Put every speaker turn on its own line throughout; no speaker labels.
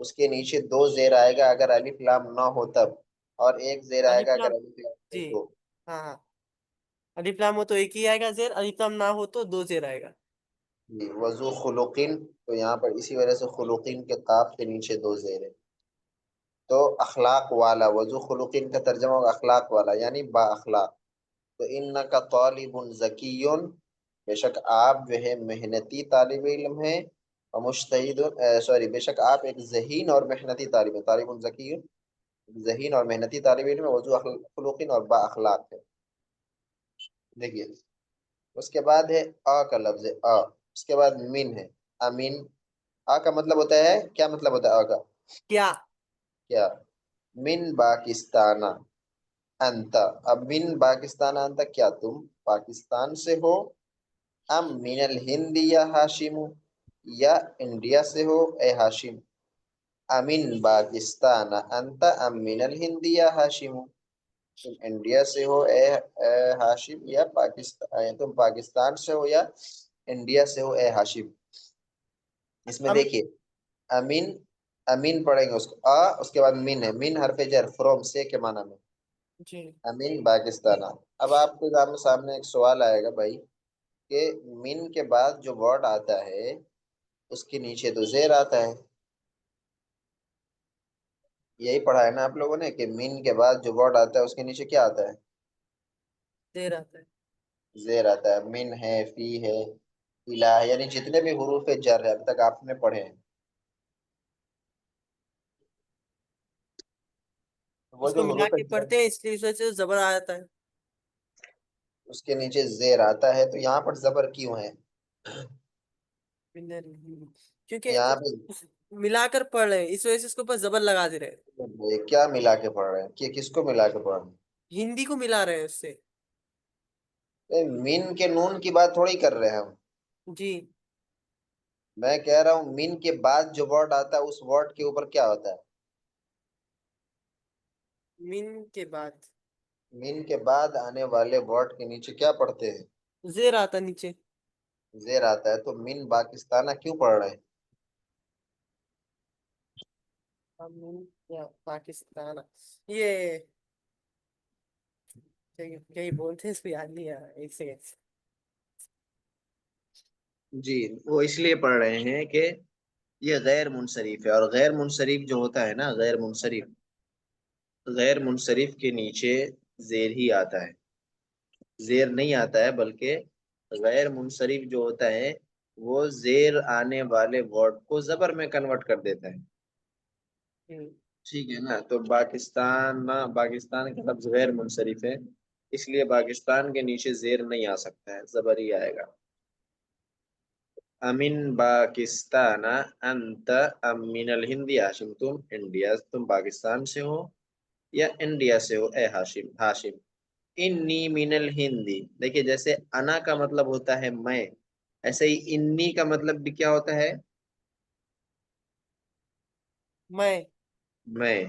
اس کے نیچے 2 زیر آئے گا اگر الف لام نہ ہو تب، اور 1 زیر آئے
الف
گا اگر
لام،
الف لام ہو
جی
تو۔
ہاں ہاں، الف لام ہو تو ایک ہی آئے گا زیر، الف لام نہ ہو تو دو زیر آئے گا۔
جی وضو خلقین، تو یہاں پر اسی وجہ سے خلقین کے قاف کے نیچے 2 زیر ہے، تو اخلاق والا، وضو خلقین کا ترجمہ ہوگا اخلاق والا یعنی با اخلاق۔ تو انکا طالب ذکی، بے شک آپ جو ہے محنتی طالب علم ہیں، اور مجتہد، سوری بے شک آپ ایک ذہین اور محنتی طالب علم، طالب ذکی ذہین اور محنتی طالب علم ہے، وضو خلقین اور با اخلاق ہے۔ دیکھیے اس کے بعد ہے آ کا لفظ ہے آ، اس کے بعد من ہے امین۔ آ کا مطلب ہوتا ہے، کیا مطلب ہوتا ہے آ کا؟
کیا؟
کیا؟ من پاکستان انت، اب من پاکستان انت، کیا تم پاکستان سے ہو؟ ام من الہند یا ہاشم، یا انڈیا سے ہو اے ہاشم؟ امین پاکستان انت ام من الہند یا ہاشم، تم انڈیا سے ہو اے ہاشم، یا پاکستان، تم پاکستان سے ہو یا انڈیا سے ہو اے ہاشم۔ اس میں
ام،
دیکھیے امین، امین پڑھیں گے اس کو آ، اس کے بعد من ہے، من حرف جر فروم سے کے معنی میں،
جی
امین پاکستان۔ اب آپ کے سامنے ایک سوال آئے گا بھائی کہ من کے بعد جو ورڈ آتا ہے اس کے نیچے تو زیر آتا ہے، یہی پڑھا ہے نا آپ لوگوں نے کہ من کے بعد جو ورڈ آتا ہے اس کے نیچے کیا آتا ہے؟
دیر آتا ہے۔
زیر آتا ہے، من ہے، فی ہے، الہ ہے، یعنی جتنے بھی حروف جر ہے اب تک آپ نے پڑھے ہیں، وہ
اس
جو
کو ملا
حروف
کے
جر
پڑھتے ہیں اس لیے اس وجہ سے زبر آ جاتا ہے۔
اس کے نیچے زیر آتا ہے، تو یہاں پر زبر کیوں ہے؟
کیونکہ
یہاں
ملا کر پڑھ رہے ہیں اس وجہ سے اس کے اوپر زبر لگا دے رہے ہیں،
پہ کیا ملا کے پڑھ رہے ہیں، کہ کس کو ملا کے پڑھ رہے
ہندی کو ملا رہے ہیں اس سے۔
ہیں؟ مین کے نون کی بات تھوڑی کر رہے ہیں ہم،
جی
میں کہہ رہا ہوں مین کے بعد جو ورڈ آتا ہے اس ورڈ کے اوپر کیا ہوتا ہے؟
من کے بعد
مین کے بعد آنے والے ورڈ کے نیچے کیا پڑھتے ہیں؟
زیر آتا نیچے۔
زیر آتا ہے، تو مین پاکستانہ کیوں پڑھ رہے ہیں؟
من یا پاکستان، یہ کہیں بولتے ہیں اس کو یاد نہیں آ رہا، ایک سیکنڈ۔
جی وہ اس لیے پڑھ رہے ہیں کہ یہ غیر منصرف ہے، اور غیر منصرف جو ہوتا ہے نا، غیر منصرف، غیر منصرف کے نیچے زیر ہی آتا ہے، زیر نہیں آتا ہے، بلکہ غیر منصرف جو ہوتا ہے وہ زیر آنے والے ورڈ کو زبر میں کنورٹ کر دیتا ہے، ٹھیک ہے نا؟ تو پاکستان، پاکستان کا لفظ غیر منصرف ہے، اس لیے پاکستان کے نیچے زیر نہیں آ سکتا ہے، زبر ہی آئے گا۔ امین پاکستان انت ام من الہند ہاشم، تم انڈیا، تم پاکستان سے ہو یا انڈیا سے ہو اے ہاشم، ہاشم انی من الہندی، دیکھیے جیسے انا کا مطلب ہوتا ہے میں، ایسے ہی انی کا مطلب بھی کیا ہوتا ہے؟
میں
میں،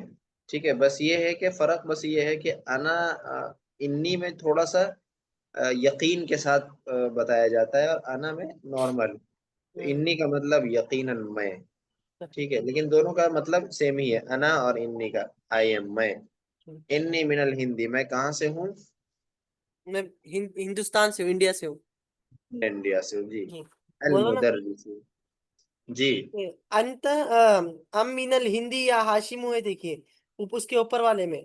ٹھیک ہے، بس یہ ہے کہ فرق بس یہ ہے کہ انا انی میں تھوڑا سا یقین کے ساتھ بتایا جاتا ہے، اور انا میں نارمل، انی کا مطلب یقیناً میں، ٹھیک ہے، لیکن دونوں کا مطلب سیم ہی ہے، انا اور انی کا، آئی ایم میں، انی من الہندی میں کہاں سے ہوں؟
میں ہندوستان سے ہوں، انڈیا سے ہوں۔
انڈیا سے ہوں، جی
جی بولو نا،
المدرس، جی
انت ام من الہندی یا ہاشم ہوئے، دیکھیے اس کے اوپر والے میں،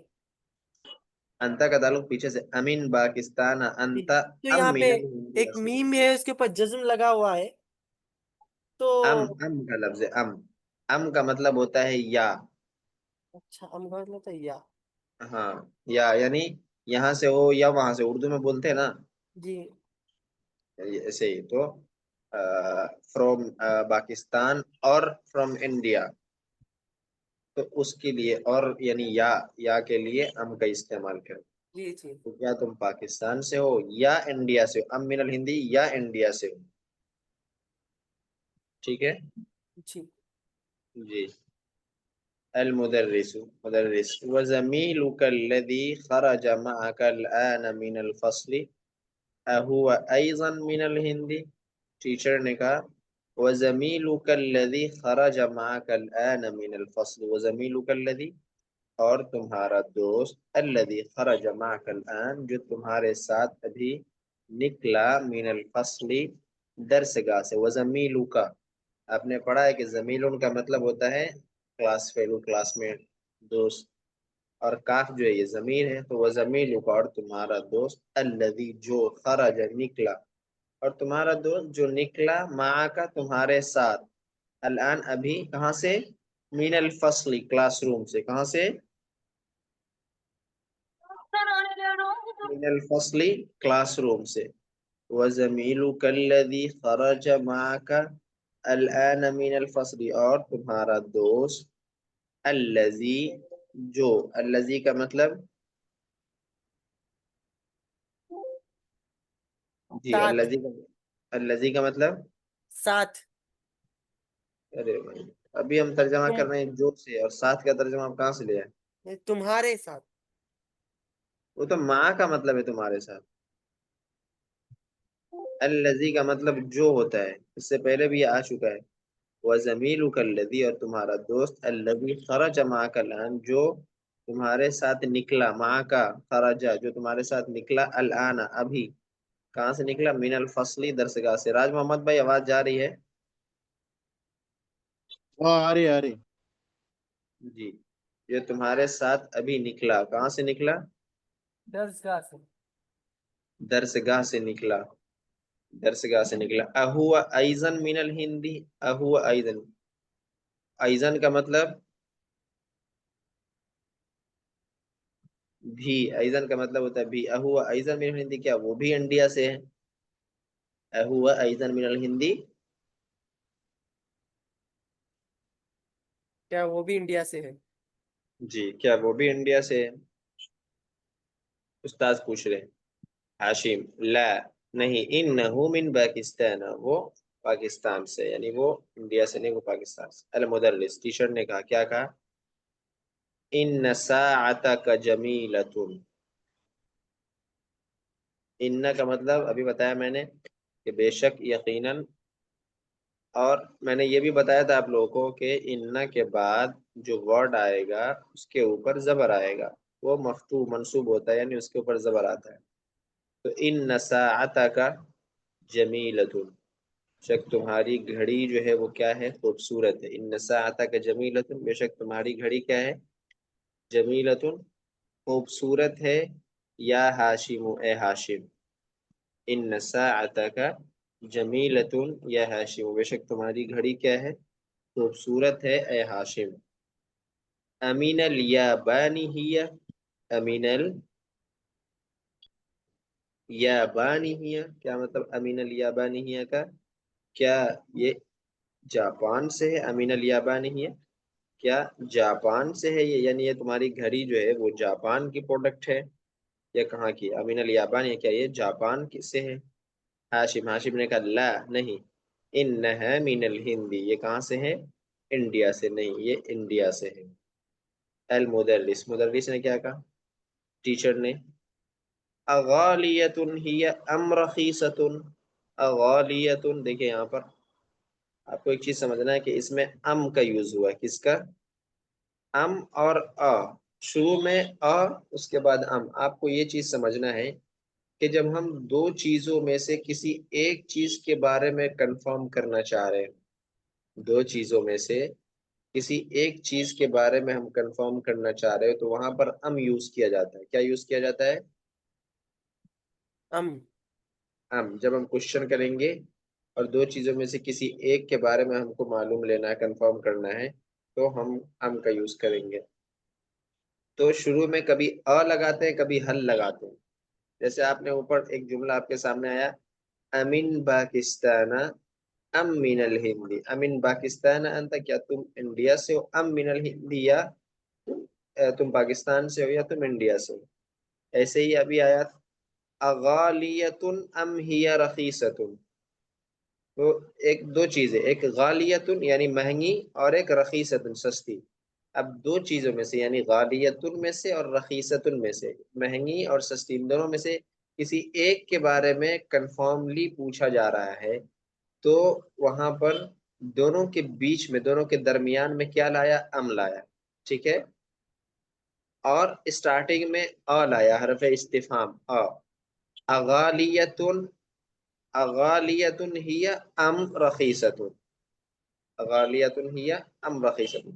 انتا کا تعلق پیچھے سے، امین پاکستان انتا
تو
ام
یہاں
من
پہ
الہندی
ایک
سے،
میم ہے اس کے اوپر جزم لگا ہوا ہے، تو
ام کا لفظ ہے ام کا مطلب ہوتا ہے یا،
اچھا ام کا مطلب ہے یا،
ہاں، یا یعنی یہاں سے ہو یا وہاں سے، اردو میں بولتے ہیں نا
جی
ایسے ہی، تو فروم پاکستان اور فروم انڈیا، تو اس کے لیے، اور یعنی یا کے لیے ام کا استعمال کریں،
جی جی
تو کیا تم پاکستان سے ہو یا انڈیا سے ہو، ام من الہندی یا انڈیا سے ہو، ٹھیک ہے
جی
جی۔ المدرس، مدرس، وزميلك الذي خرج معك الآن من الفصل أهو أيضا من الهند، ٹیچر نے کہا وَزَمِيلُكَ الَّذِي خَرَجَ مَعَكَ الْآنَ مِنَ الْفَصْلِ وَزَمِيلُكَ الَّذِي اور تمہارا دوست الذی خرج معک الآن جو تمہارے ساتھ ابھی نکلا من الفصل درس گاہ سے وزمیلک آپ نے پڑھا ہے کہ زمیلن کا مطلب ہوتا ہے کلاس فیلو کلاس میٹ دوست اور کاف جو ہے یہ ضمیر ہے تو وزمیلک اور تمہارا دوست الذی جو خرج نکلا اور تمہارا دوست جو نکلا معاکا تمہارے ساتھ الآن ابھی کہاں سے من الفصل کلاس روم سے کہاں سے من الفصل کلاس روم سے وزمیلک الذی خرج معک الآن من الفصل اور تمہارا دوست الذی جو الذی کا مطلب جی
ساتھ
الذی کا مطلب
ساتھ
ارے بھائی ابھی ہم ترجمہ
تم
کر رہے ہیں جو سے اور ساتھ کا ترجمہ آپ کہاں سے لیا
تمہارے ساتھ
وہ تو ماں کا مطلب ہے تمہارے ساتھ الذی کا مطلب جو ہوتا ہے اس سے پہلے بھی یہ آ چکا ہے وَزَمِيلُكَ الَّذِي اور تمہارا دوست الَّذِي خَرَجَ مَعَكَ الْآن جو تمہارے ساتھ نکلا معاکا خرجا جو تمہارے ساتھ نکلا الآن ابھی کہاں سے نکلا من الفصلی درسگاہ سے راج محمد بھائی آواز جا رہی ہے
ہاں آ رہی
جی جو تمہارے ساتھ ابھی نکلا کہاں سے نکلا
درسگاہ سے
درسگاہ سے نکلا درسگاہ سے نکلا اہو ایزن من الہندی اہو ایزن ایزن کا مطلب بھی ایزن کا مطلب ہوتا ہے بھی اہو ایزن من الہندی کیا وہ بھی انڈیا سے ہے اہو ایزن من الہندی
کیا وہ بھی انڈیا سے ہے
جی کیا وہ بھی انڈیا سے ہے استاذ پوچھ رہے ہیں ہاشم لا نہیں انہو من پاکستان وہ پاکستان سے یعنی وہ انڈیا سے نہیں وہ پاکستان سے المدرس ٹیچر نے کہا کیا کہا ان ساعتک جمیلۃ ان کا مطلب ابھی بتایا میں نے کہ بے شک یقیناً اور میں نے یہ بھی بتایا تھا آپ لوگوں کو کہ ان کے بعد جو ورڈ آئے گا اس کے اوپر زبر آئے گا وہ مفتوح منصوب ہوتا ہے یعنی اس کے اوپر زبر آتا ہے تو ان ساعتک جمیلۃ شک تمہاری گھڑی جو ہے وہ کیا ہے خوبصورت ہے ان ساعتک جمیلۃ بے شک تمہاری گھڑی کیا ہے جمیلۃ خوبصورت ہے یا ہاشم اے ہاشم ان ساعتک جمیلۃ یا ہاشم بے شک تمہاری گھڑی کیا ہے خوبصورت ہے اے ہاشم امین الیابانی ہی امین الیابانی ہی کیا مطلب امین الیابانی ہی کا کیا یہ جاپان سے ہے امین الیابانی ہی کیا جاپان سے ہے یہ یعنی یہ تمہاری گھڑی جو ہے وہ جاپان کی پروڈکٹ ہے یا کہاں کی امین الیابانی ہے کیا یہ جاپان سے ہے ہاشم نے کہا لا نہیں انہا من الہندی یہ کہاں سے ہے انڈیا سے نہیں یہ انڈیا سے ہے مدرس نے کیا کہا ٹیچر نے اغالیت ہی ام رخیصۃ اغالیت دیکھیں یہاں پر آپ کو ایک چیز سمجھنا ہے کہ اس میں ام کا یوز ہوا ہے کس کا ام اور شروع میں اس کے بعد آپ کو یہ چیز سمجھنا ہے کہ جب ہم دو چیزوں میں سے کسی ایک چیز کے بارے میں کنفرم کرنا چاہ رہے ہیں دو چیزوں میں سے کسی ایک چیز کے بارے میں ہم کنفرم کرنا چاہ رہے ہیں تو وہاں پر یوز کیا جاتا ہے کیا یوز کیا جاتا ہے جب ہم کوشچن کریں گے اور دو چیزوں میں سے کسی ایک کے بارے میں ہم کو معلوم لینا ہے کنفرم کرنا ہے تو ہم کا یوز کریں گے تو شروع میں کبھی لگاتے ہیں کبھی حل لگاتے ہیں جیسے آپ نے اوپر ایک جملہ آپ کے سامنے آیا امین پاکستان ام من الہندی امین پاکستان انت کیا تم انڈیا سے ہو ام من الہندی یا تم پاکستان سے ہو یا تم انڈیا سے ہو ایسے ہی ابھی آیا اغالیت ام ہی رخیصۃ تو ایک دو چیزیں ایک غالیت یعنی مہنگی اور ایک رخیصۃ سستی اب دو چیزوں میں سے یعنی غالیت میں سے اور رخیصۃ میں سے مہنگی اور سستی ان دونوں میں سے کسی ایک کے بارے میں کنفرملی پوچھا جا رہا ہے تو وہاں پر دونوں کے بیچ میں، دونوں کے درمیان میں کیا لایا؟ ام لایا، ٹھیک ہے، اور اسٹارٹنگ میں لایا، حرف استفہام اغالیتن، اغالیتن ہی ام رخیصتن، اغالیتن ہی ام رخیصتن.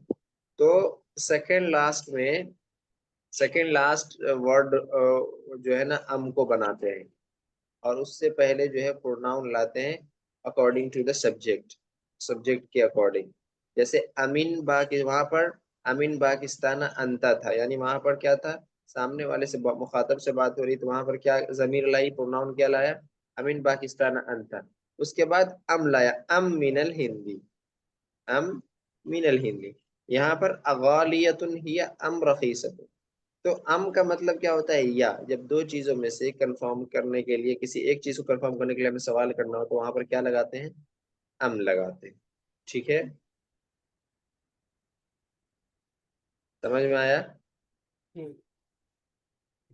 تو سیکنڈ لاسٹ میں، سیکنڈ لاسٹ ورڈ جو ہے نا ام کو بناتے ہیں، اور اس سے پہلے جو ہے پروناؤن لاتے ہیں according to the subject, subject کے اکارڈنگ. جیسے امین با کے وہاں پر امین پاکستان انتا تھا، یعنی وہاں پر کیا تھا؟ سامنے والے سے مخاطب سے بات ہو رہی، تو وہاں پر کیا ضمیر لائی؟ پروناؤن کیا لایا؟ امین پاکستان انتا. اس کے بعد ام لایا، ام من الہندی، ام من الہندی. یہاں پر اغالیتن ہی ام رخیصتن. تو ام کا مطلب کیا ہوتا ہے؟ یا. جب دو چیزوں میں سے کنفرم کرنے کے لیے، کسی ایک چیز کو کنفرم کرنے کے لیے ہمیں سوال کرنا ہو، تو وہاں پر کیا لگاتے ہیں؟ ام لگاتے ہیں، ٹھیک ہے، سمجھ میں آیا؟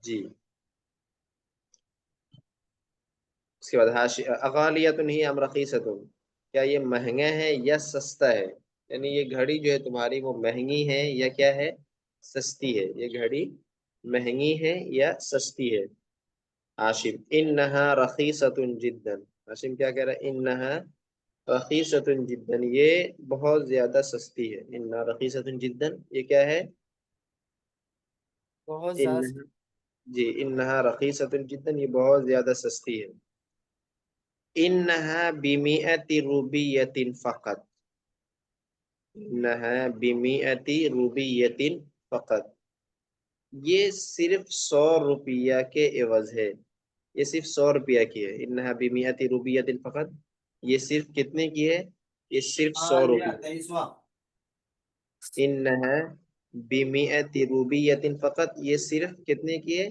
جی. اس کے بعد اغالیتن ہی ام رخیصتن، کیا یہ مہنگا ہے یا سستا ہے؟ یعنی یہ گھڑی جو ہے تمہاری وہ مہنگی ہے یا کیا ہے؟ سستی ہے. یہ گھڑی مہنگی ہے یا سستی ہے؟ عاشم انہا رخیصۃ جدا. عاشم کیا کہہ رہا ہے؟ انہا رخیصۃ جدا، یہ بہت زیادہ سستی ہے. انہا رخیصۃ جدا، یہ کیا ہے؟
بہت زیادہ.
انہا، جی، انہا رخیصۃ جدا، یہ بہت زیادہ سستی ہے. انہا بمئۃ روبیۃ فقط، انہا بمئۃ روبیۃ فقط، یہ صرف 100 روپیہ کے عوض ہے. یہ صرف 100 روپیہ کی ہے. انہا بمئۃ روبیۃ فقط، یہ صرف کتنے کی ہے؟ یہ صرف 100 روپیہ. انہا بمئۃ روبیۃ فقط، یہ صرف کتنے کی ہے؟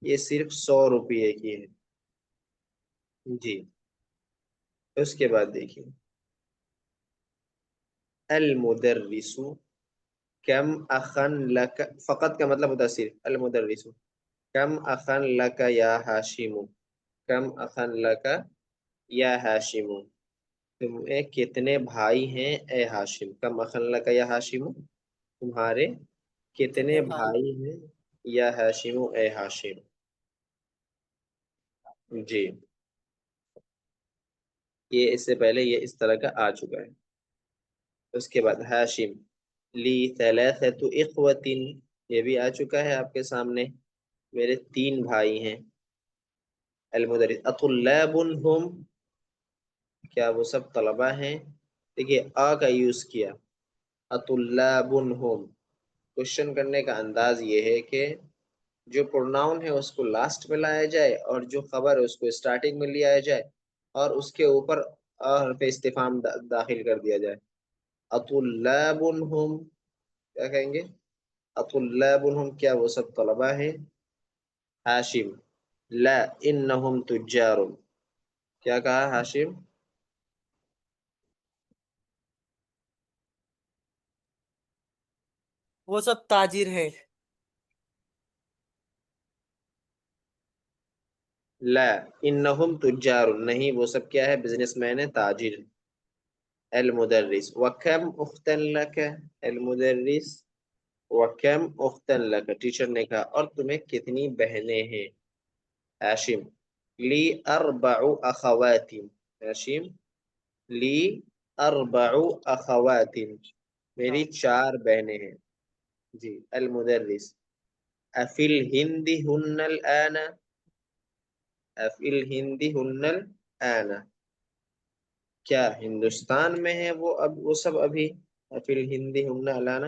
یہ صرف 100 روپیہ کی ہے. جی. اس کے بعد دیکھیے المدرس کم اخن لک، فقط کا مطلب ہوتا ہے صرف. المدرس کم اخن لک یا ہاشم، کم اخن لک یا ہاشم، تمہیں کتنے بھائی ہیں اے ہاشم؟ کم اخن لک یا ہاشم، تمہارے کتنے
کتنے بھائی؟
بھائی ہیں یا ہاشم اے ہاشم. جی. یہ اس سے پہلے یہ اس طرح کا آ چکا ہے. اس کے بعد ہاشم لی ثلاثۃ اخوۃ، یہ بھی آ چکا ہے آپ کے سامنے، میرے 3 بھائی ہیں. المدرس اطلاب ہم، کیا وہ سب طلبہ ہیں؟ دیکھیے کا یوز کیا، اطلاب ہم. کوشچن کرنے کا انداز یہ ہے کہ جو پروناؤن ہے اس کو لاسٹ میں لایا جائے، اور جو خبر ہے اس کو اسٹارٹنگ میں لیا جائے، اور اس کے اوپر حرف استفہام داخل کر دیا جائے. اطلاب ہم، کیا کہیں گے؟ اطلاب ہم، کیا وہ سب طلبہ ہیں؟ ہاشم لا انہم تجار، کیا کہا ہاشم؟
وہ سب تاجر ہے.
لا انہم تجار، نہیں وہ سب کیا ہے؟ بزنس مین ہے، تاجر. المدرس وکم اختا لک، المدرس وکم اختا لک، ٹیچر نے کہا اور تمہیں کتنی بہنیں ہیں؟ ہاشم لی 4 اخوات، ہاشم لی 4 اخوات، میری
ہاں.
4 بہنیں ہیں. جی. المدرس افی الہند ہن الآن، افی الہند ہن الآن، کیا ہندوستان میں ہے وہ سب ابھی؟ افی الہند ہن الآن،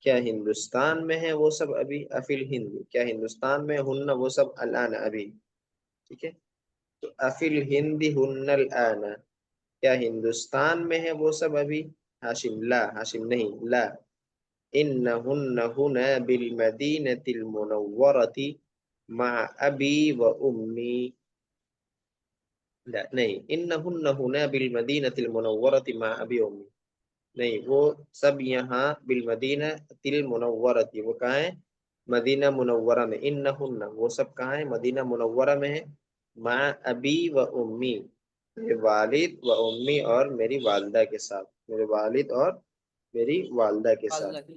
کیا ہندوستان میں ہے وہ سب ابھی؟ افی الہند، کیا ہندوستان میں؟ ہن وہ سب الآن ابھی، ٹھیک ہے. تو افی الہند ہن الآن، کیا ہندوستان میں ہے وہ سب ابھی؟ ہاشم لا، ہاشم نہیں، لا انہن ہنا بالمدینۃ المنورۃ مع ابی و امی، لا نہیں، انہن ہنا بالمدینۃ المنورۃ مع ابی و امی، نہیں، وہ سب یہاں بالمدینہ المنورۃ، وہ کہاں ہے؟ مدینہ منورہ میں. انہن، وہ سب کہاں ہے؟ مدینہ منورہ میں ہے. مع ابی و امی، میرے والد و امی اور میری والدہ کے ساتھ، میرے والد اور میری والدہ کے ساتھ۔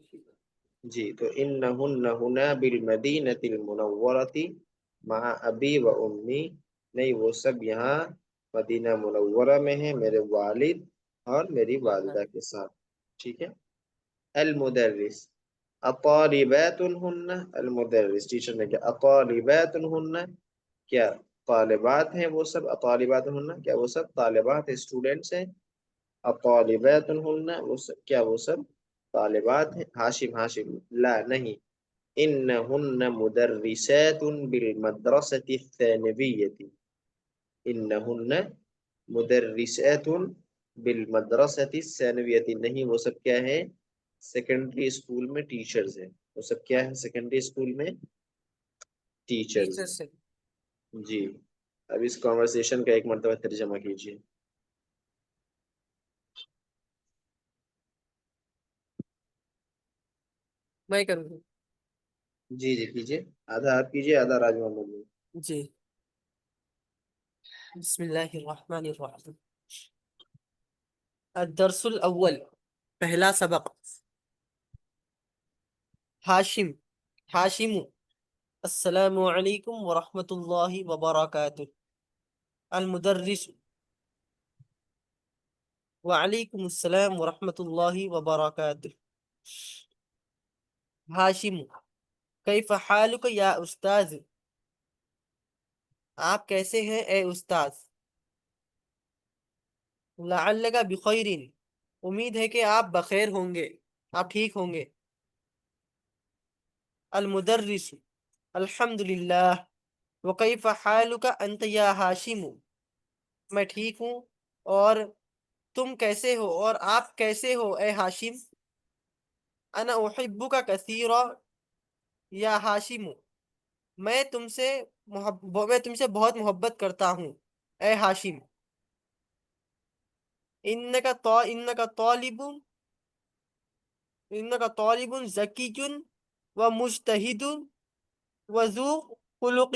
جی تو انہن ہنا بالمدینۃ المنورۃ مع ابی و امی، نہیں وہ سب یہاں مدینہ منورہ میں ہیں میرے والد اور میری والدہ کے ساتھ، ٹھیک ہے۔ المدرس، اطالبات ہن، المدرس ٹیچر نے کیا اطالبات ہن، کیا طالبات ہیں وہ سب، اطالبات ہن کیا وہ سب طالبات اسٹوڈنٹس ہیں، اطالبات ہن وہ سب کیا وہ سب طالبات ہیں۔ ہاشم، ہاشم لا نہیں، انہن مدرسات بالمدرسة الثانوية، انہن مدرسات بالمدرسة الثانوية، نہیں وہ سب کیا ہے سیکنڈری اسکول میں ٹیچرز ہیں، وہ سب کیا ہے سیکنڈری اسکول میں ٹیچرز
ٹیچر سے
ہیں۔ جی اب اس کانورسیشن کا ایک مرتبہ ترجمہ کیجیے۔
میں کروں گی۔
جی جی کیجیے، آدھا آپ کیجیے آدھا راج محمد جی۔
جی بسم اللہ الرحمن الرحیم۔ الدرس الاول، پہلا سبق۔ ہاشم، ہاشم، السلام علیکم ورحمۃ اللہ وبرکاتہ۔ المدرس، وعلیکم السلام ورحمۃ اللہ وبرکاتہ۔ ہاشم، کیف حالک یا استاذ، آپ کیسے ہیں اے استاذ؟ لعلک بخیر، امید ہے کہ آپ بخیر ہوں گے، آپ ٹھیک ہوں گے۔ المدرس، الحمد للہ، وکیف حالک انت یا ہاشم، میں ٹھیک ہوں، اور تم کیسے ہو اور آپ کیسے ہو اے ہاشم؟ انا احبک کثیرا یا ہاشم، میں تم سے بہت محبت کرتا ہوں اے ہاشم۔ انک طالب ذکی و مجتہد و ذو خلق،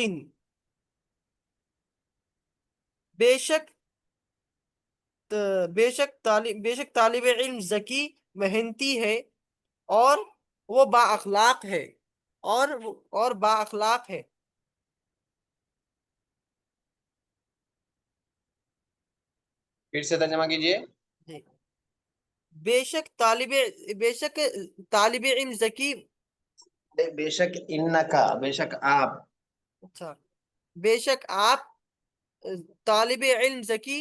بے شک بے شک طالب علم ذکی، محنتی ہے، اور وہ با اخلاق ہے، اور با اخلاق ہے۔
پھر سے ترجمہ کیجیے۔
جی۔ بے شک بے شک طالب علم ذکی،
بے شک انکا، بے شک آپ،
اچھا، بے شک آپ طالب علم ذکی،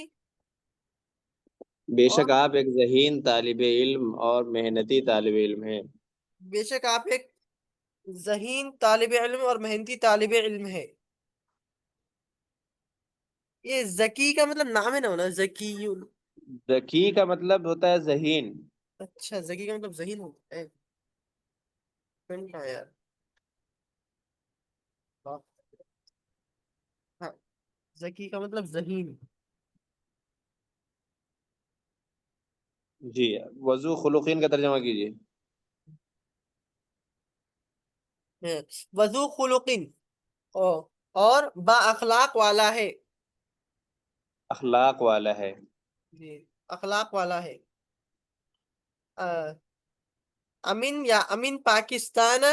بے
اور
شک آپ ایک ذہین طالب علم اور محنتی طالب علم ہیں۔
بے شک آپ ایک ذہین طالب علم اور محنتی طالب علم ہے۔ یہ ذکی کا مطلب نام ہے نا ہونا، ذکی۔
ذکی کا مطلب ہوتا ہے ذہین۔
اچھا، ذکی کا مطلب ذہین ہوتا ہے، کہاں ہے یار؟ ہاں، ذکی کا مطلب ذہین۔
جی وضو خلقین کا ترجمہ کیجیے۔
وذو خلقن، اور با اخلاق والا ہے۔
اخلاق والا ہے۔
جی، اخلاق والا ہے۔ امین یا امین پاکستان،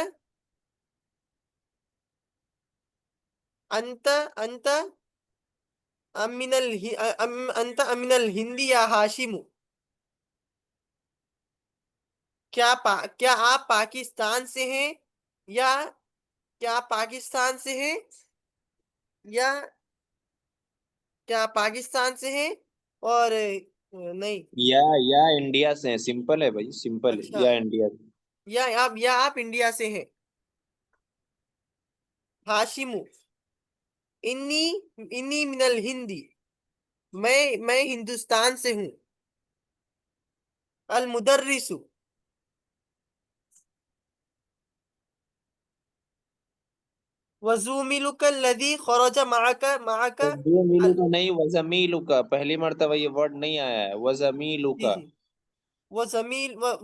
انت انت انت امین الہند یا ہاشم، کیا آپ پاکستان سے ہیں، یا کیا آپ پاکستان سے ہیں، یا کیا آپ پاکستان سے ہیں، اور نہیں،
یا انڈیا سے ہیں، سمپل ہے بھائی، سمپل ہے،
اچھا،
یا انڈیا سے۔
یا آپ انڈیا سے ہیں۔ ہاشم، انی انی من الہند، میں ہندوستان سے ہوں۔ المدرس، وزوملک الذی خرج معک
وزمیلو کا نہیں، وزمیلو کا، پہلی مرتبہ یہ ورڈ نہیں آیا ہے، وزمیلو
جی
کا۔
جی،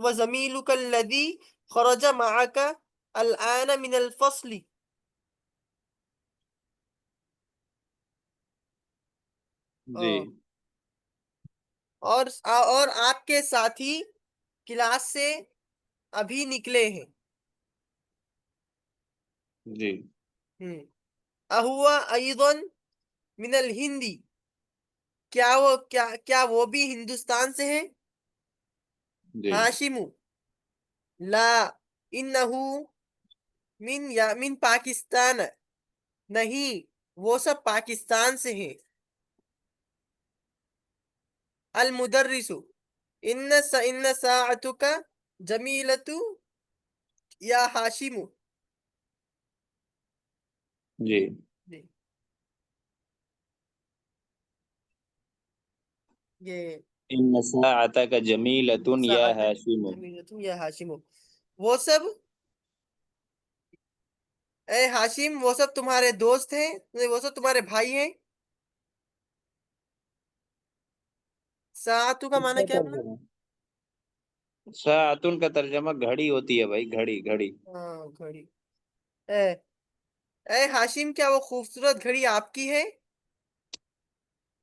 وزمیلک الذی خرج معک الآن من الفصل،
جی
اور آپ کے ساتھی کلاس سے ابھی نکلے ہیں.
جی
اہوا ایضا من الہندی، کیا وہ بھی ہندوستان سے ہیں؟
جی
ہاشم لا انہو من پاکستان، نہیں وہ سب پاکستان سے ہیں. المدرس ان ساعتک جمیلۃ یا ہاشم.
جی
جی یہ
ان ساعتک جمیلۃ یا
ساعتک
ہاشم.
جمیلۃ یا ہاشم، وہ سب اے ہاشم وہ سب تمہارے دوست ہیں، وہ سب تمہارے بھائی ہیں. ساعتو کا
اس
معنی
کا
کیا ہے اپنا؟
ترجمہ ساعتن کا ترجمہ گھڑی ہوتی ہے بھائی، گھڑی گھڑی.
ہاں گھڑی. اے اے ہاشم کیا وہ خوبصورت گھڑی آپ کی ہے؟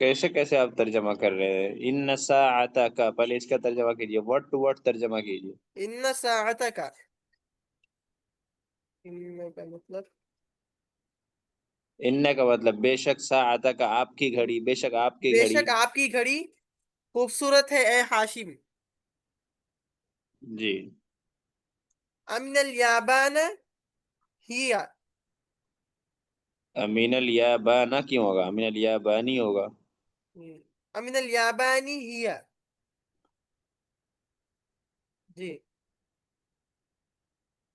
کیسے کیسے آپ ترجمہ کر رہے ہیں؟ ان ساعتک، پہلے اس کا ترجمہ کیجئے، ورڈ ٹو ورڈ ترجمہ کیجئے.
ان ساعتک، ان کا مطلب
ان کا مطلب بے شک، ساعتک آپ کی گھڑی، بے شک آپ کی
بے
گھڑی.
شک آپ کی گھڑی خوبصورت ہے اے ہاشم.
جی
امن الیابان ہی،
امین الیابانہ کیوں ہوگا؟ امین الیابانی ہوگا.
امن الیابانی ہی. جی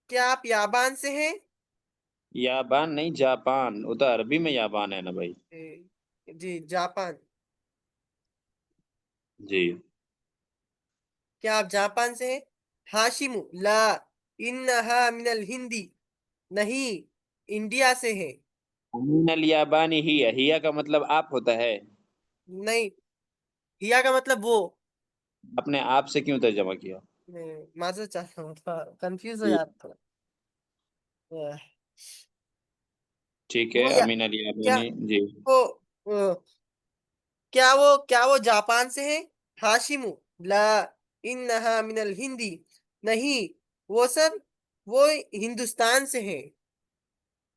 کیا آپ یابان سے ہیں؟
یابان نہیں، جاپان، وہ تو عربی میں یابان ہے نا بھائی.
جی جاپان.
جی
کیا آپ جاپان سے ہیں؟ ہاشم لا انہا من الہندی، نہیں انڈیا سے ہے.
امین الیابانی ہی کا مطلب آپ ہوتا ہے.
نہیں، ہیا کا مطلب وہ.
آپ نے آپ سے کیوں ترجمہ کیا؟
معذرت چاہتا ہوں، کنفیوز ہو
جی
جاتا ہوں.
ٹھیک ہے،
وہ
امین
کیا
الیابانی. جی
وہ کیا وہ جاپان سے ہیں؟ ہاشم لا انہا من الہندی، نہیں وہ ہندوستان سے ہیں.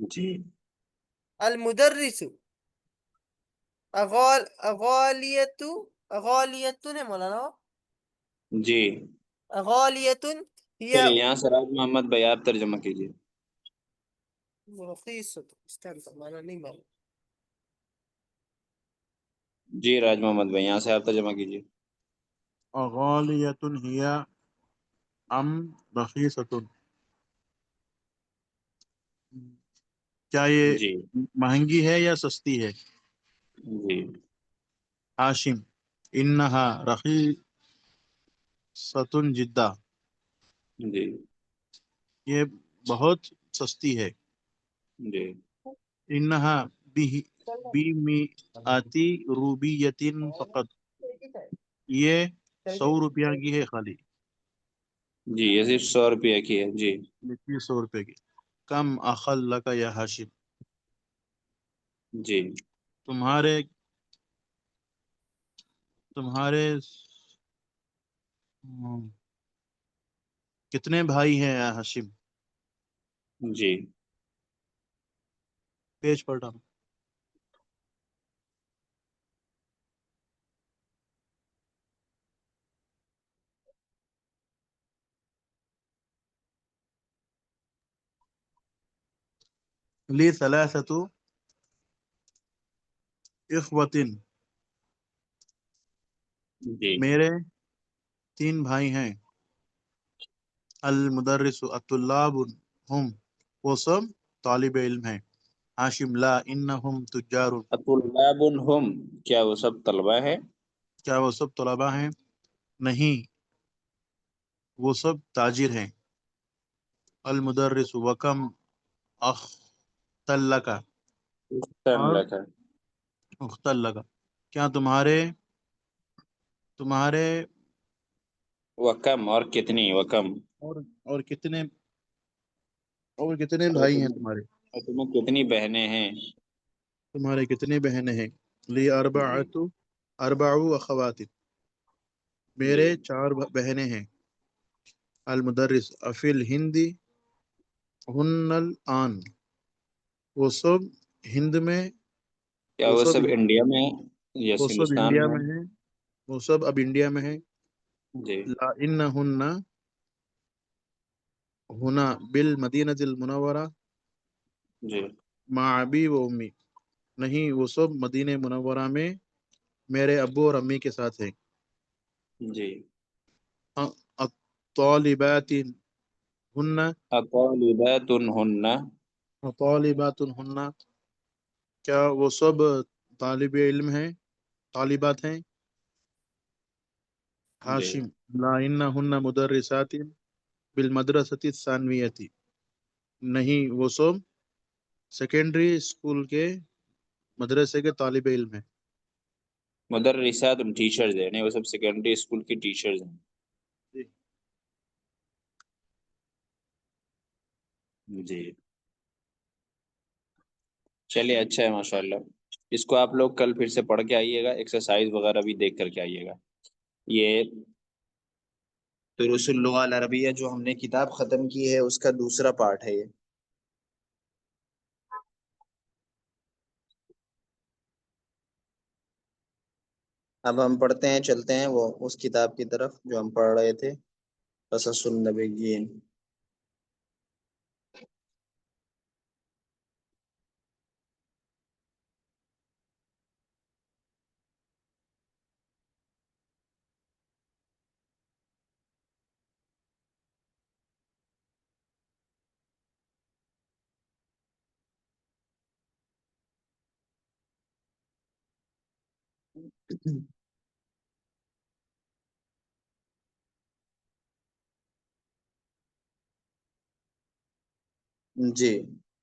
جی
المدرس اغالیت نے مولانا
جی
اغالیت ہی
چلیے یہاں سے راج محمد بھائی آپ ترجمہ کیجیے.
رخیصۃ، اس کا معنی نہیں معلوم.
جی راج محمد بھائی یہاں سے آپ ترجمہ کیجیے.
غالیۃ ہی ام رخیصۃ، کیا یہ
جی
مہنگی ہے یا سستی ہے؟
جی
ہاشم انہا رخیصۃ جدا،
جی
یہ بہت سستی ہے.
جی
انہا بمئاتی روبیۃ فقط، یہ 100 روپیہ کی ہے خالی.
جی یہ صرف 100 روپیہ کی ہے. جی
یہ 100 روپے کی. کم اخل لک یا ہاشم،
جی
تمہارے کتنے بھائی ہیں یا ہاشم؟
جی
پیج پلٹا. لی ثلاثۃ اخوۃ،
جی
میرے 3 بھائی ہیں. المدرس الطلاب ہم، وہ سب طالب علم ہیں. ہاشم لا انہم تجار،
طلاب ہم، کیا وہ سب طلبہ ہے؟
کیا وہ سب طلباء ہیں؟ نہیں وہ سب تاجر ہیں. المدرس وکم اختل لک، اور
لکھا.
اختل لک، کیا تمہارے
وکم اور کتنی، وکم
اور اور کتنے بھائی ہیں تمہارے؟
اور تمہیں کتنی بہنیں ہیں؟
تمہارے کتنے بہنیں ہیں؟ لی
جی
اربع اخوات، میرے
جی
4 بہنیں ہیں. المدرس افل ہندی ہن الآن. وہ سب ہند میں
کیا
وہ
وہ
سب
سب انڈیا میں ہے یا
وہ سب
ہندوستان
انڈیا
میں
میں ہیں. وہ سب اب انڈیا میں ہیں.
جی
لا انہن ہنا بالمدینۃ المنورہ
جی
مع ابی و امی. نہیں وہ سب مدینہ منورہ میں میرے ابو اور امی کے ساتھ ہیں.
جی
الطالبات ہن
اطالبات ہن
طالبات ہن. کیا وہ سب طالب علم ہیں طالبات ہیں.
جی
ہاشم لا انہن مدرسات بالمدرسۃ الثانویۃ. نہیں وہ سب سیکنڈری اسکول کے مدرسے کے طالب علم ہیں.
مدرسات ٹیچرز ہیں نہیں وہ سب سیکنڈری اسکول کی ٹیچرز ہیں. جی چلیے اچھا ہے ماشاء اللہ. اس کو آپ لوگ کل پھر سے پڑھ کے آئیے گا ایکسرسائز وغیرہ بھی دیکھ کر کے آئیے گا. یہ دروس اللغہ العربیہ جو ہم نے کتاب ختم کی ہے اس کا دوسرا پارٹ ہے یہ. اب ہم پڑھتے ہیں چلتے ہیں وہ اس کتاب کی طرف جو ہم پڑھ رہے تھے قصص النبیین. جی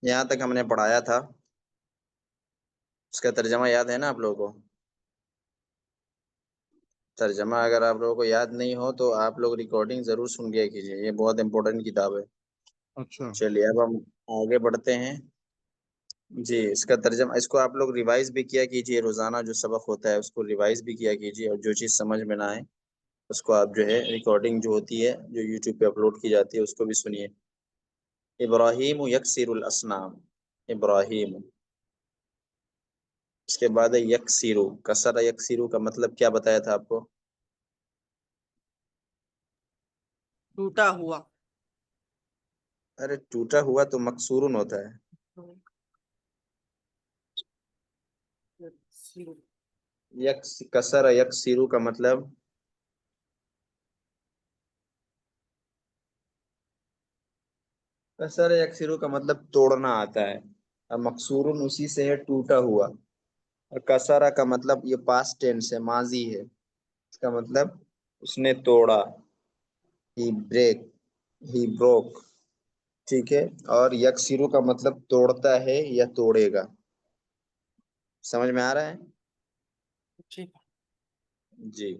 یہاں تک ہم نے پڑھایا تھا. اس کا ترجمہ یاد ہے نا آپ لوگوں کو. ترجمہ اگر آپ لوگوں کو یاد نہیں ہو تو آپ لوگ ریکارڈنگ ضرور سن لیا کیجیے. یہ بہت امپورٹنٹ کتاب ہے.
اچھا
چلیے اب ہم آگے بڑھتے ہیں. جی اس کا ترجمہ اس کو آپ لوگ ریوائز بھی کیا کیجیے. روزانہ جو سبق ہوتا ہے اس کو ریوائز بھی کیا کیجیے. اور جو چیز سمجھ میں نہ آئے اس کو آپ جو ہے ریکارڈنگ جو ہوتی ہے جو یوٹیوب پہ اپلوڈ کی جاتی ہے اس کو بھی سنیے. ابراہیم یکسر الاسنام. ابراہیم اس کے بعد ہے یکسیرو. کسر یکسیرو کا مطلب کیا بتایا تھا آپ کو.
ٹوٹا ہوا.
ارے ٹوٹا ہوا تو مکسورن ہوتا ہے. کسر یکسیرو کا مطلب کسر یکسیرو کا مطلب توڑنا آتا ہے. اور مکسورن اسی سے ہے ٹوٹا ہوا. اور کسرہ کا مطلب یہ پاسٹ ٹینس ہے ماضی ہے. اس کا مطلب اس نے توڑا. ہی بریک ہی بروک. ٹھیک ہے. اور یکسرو کا مطلب توڑتا ہے یا توڑے گا. سمجھ میں آ رہا ہے.
ٹھیک.
جی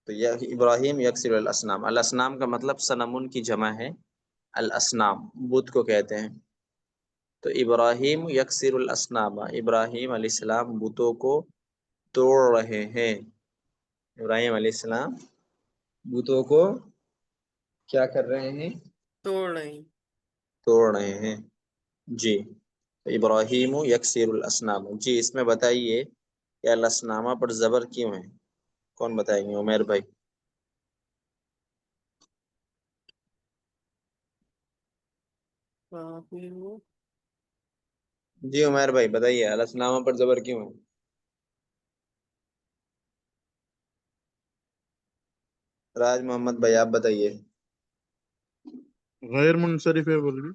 تو یہ ابراہیم یکسر الاسنام. الاسنام کا مطلب صنمون کی جمع ہے. الاسنام بت کو کہتے ہیں. تو ابراہیم یکسر الاسنام. ابراہیم علیہ السلام بتوں کو توڑ رہے ہیں. ابراہیم علیہ السلام بتوں کو کیا کر رہے ہیں.
توڑ نہیں.
توڑ رہے ہیں. جی ابراہیم یکسر الاسنام. جی اس میں بتائیے کہ الاسنامہ پر زبر کیوں ہے. کون بتائیں گے. عمیر بھائی. جی عمیر بھائی بتائیے الاسنامہ پر زبر کیوں ہے. راج محمد بھائی آپ بتائیے.
غیر منصرف ہے بول رہی.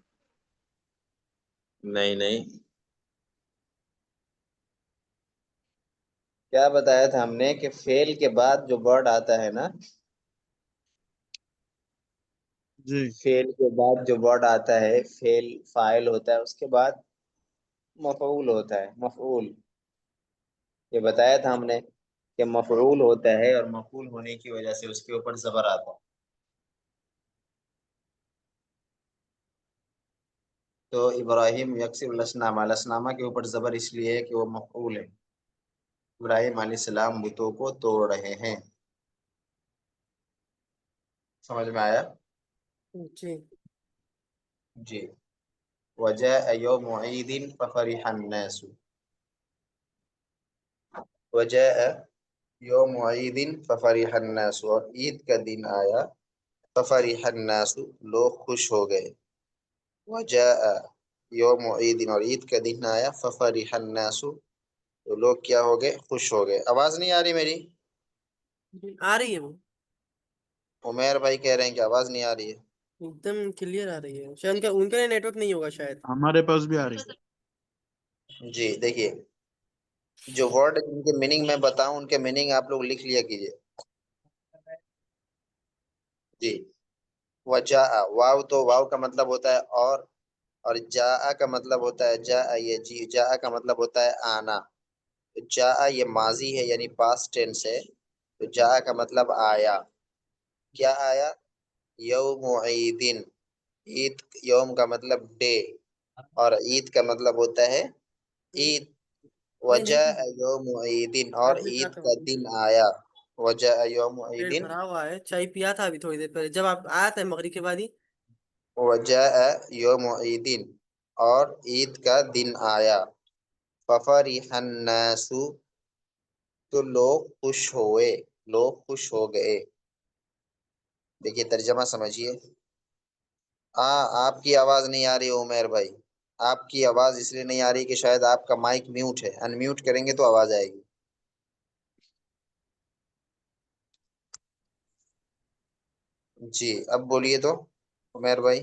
نہیں نہیں کیا بتایا تھا ہم نے کہ فعل کے بعد جو ورڈ آتا ہے نا.
جی
فعل کے بعد جو ورڈ آتا ہے فعل فاعل ہوتا ہے. اس کے بعد مفعول ہوتا ہے. مفعول یہ بتایا تھا ہم نے کہ مفعول ہوتا ہے اور مفعول ہونے کی وجہ سے اس کے اوپر زبر آتا ہے. تو ابراہیم یکسر الاسنام. الاسنامہ کے اوپر زبر اس لیے ہے کہ وہ مفعول ہے. ابراہیم علیہ السلام بتوں کو توڑ رہے ہیں. سمجھ میں آیا؟
جی
جی. وجاء يوم عيد ففرح الناس. وجاء یوم عید ففرح الناس، اور عید کا دن آیا، ففرح الناس، لوگ خوش ہو گئے. وجاء یوم عید، اور عید کا دن آیا، ففرح الناس، تو لوگ کیا ہو گئے؟ خوش ہو گئے. آواز نہیں آ رہی میری؟
آ رہی ہے وہ
عمیر بھائی کہہ رہے ہیں کہ آواز نہیں آ رہی ہے.
ایک دم کلیئر آ رہی ہے، شاید ان کا نیٹ ورک نہیں ہوگا شاید.
ہمارے پاس بھی آ رہی ہے.
جی دیکھیے، جو ورڈ جن کے میننگ میں بتاؤں ان کے میننگ آپ لوگ لکھ لیا کیجئے. جی. وجاء، واو تو واو کا مطلب ہوتا ہے اور جاء کا مطلب ہوتا ہے جاء یہ جی، جاء کا مطلب ہوتا ہے آنا. جاء یہ ماضی ہے یعنی پاسٹ ٹینس ہے، تو جاء کا مطلب آیا. کیا آیا؟ یوم عیدن، عید، یوم کا مطلب ڈے، اور عید کا مطلب ہوتا ہے عید.
نہیں
وجاء
نہیں،
یوم عیدن، اور
آپ نے کہا
عید
تھا
کا دن آیا. وجاء یوم
پیٹ
عیدن،
بھرا ہوا ہے، چائے پیا تھا ابھی تھوڑی دیر پہلے جب آپ آیا تھا مغرب کے بعد ہی.
وجاء یوم عیدن، اور عید کا دن آیا. ففرح الناس، تو لوگ خوش ہوئے، لوگ خوش ہو گئے. دیکھیے ترجمہ سمجھیے. آپ کی آواز نہیں آ رہی عمیر بھائی، آپ کی آواز اس لیے نہیں آ رہی کہ شاید آپ کا مائک میوٹ ہے، ان میوٹ کریں گے تو آواز آئے گی. جی اب بولیے تو عمیر بھائی.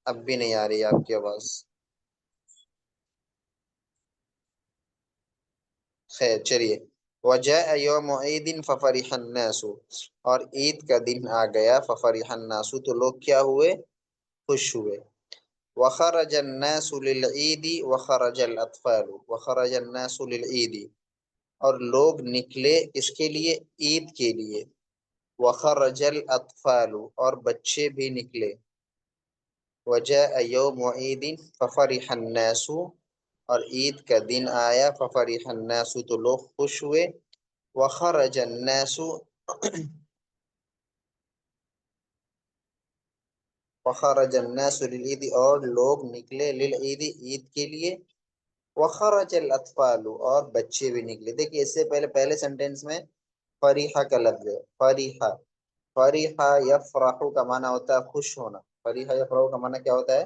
اب بھی نہیں آ رہی ہے آپ کی آواز. خیر چلیے. وجاء یوم عید ففرح الناس، اور عید کا دن آ گیا، ففرح الناس، تو لوگ کیا ہوئے؟ خوش ہوئے. وخرج الناس للعید وخرج الاطفال، وخرج الناس للعید، اور لوگ نکلے اس کے لیے؟ عید کے لیے. وخرج الاطفال، اور بچے بھی نکلے. وجاء یوم عید ففرح الناس، اور عید کا دن آیا، ففرح الناس، تو لوگ خوش ہوئے. وخرج الناس، وخرج الناس للعید، اور لوگ نکلے، للعید، عید کے لیے. وخرج الاطفال، اور بچے بھی نکلے. دیکھیے اس سے پہلے سینٹینس میں فریحہ کا لفظ ہے. فریحہ، فریحہ یفرح کا معنی ہوتا ہے خوش ہونا. فریحہ یفرح کا معنی کیا ہوتا ہے؟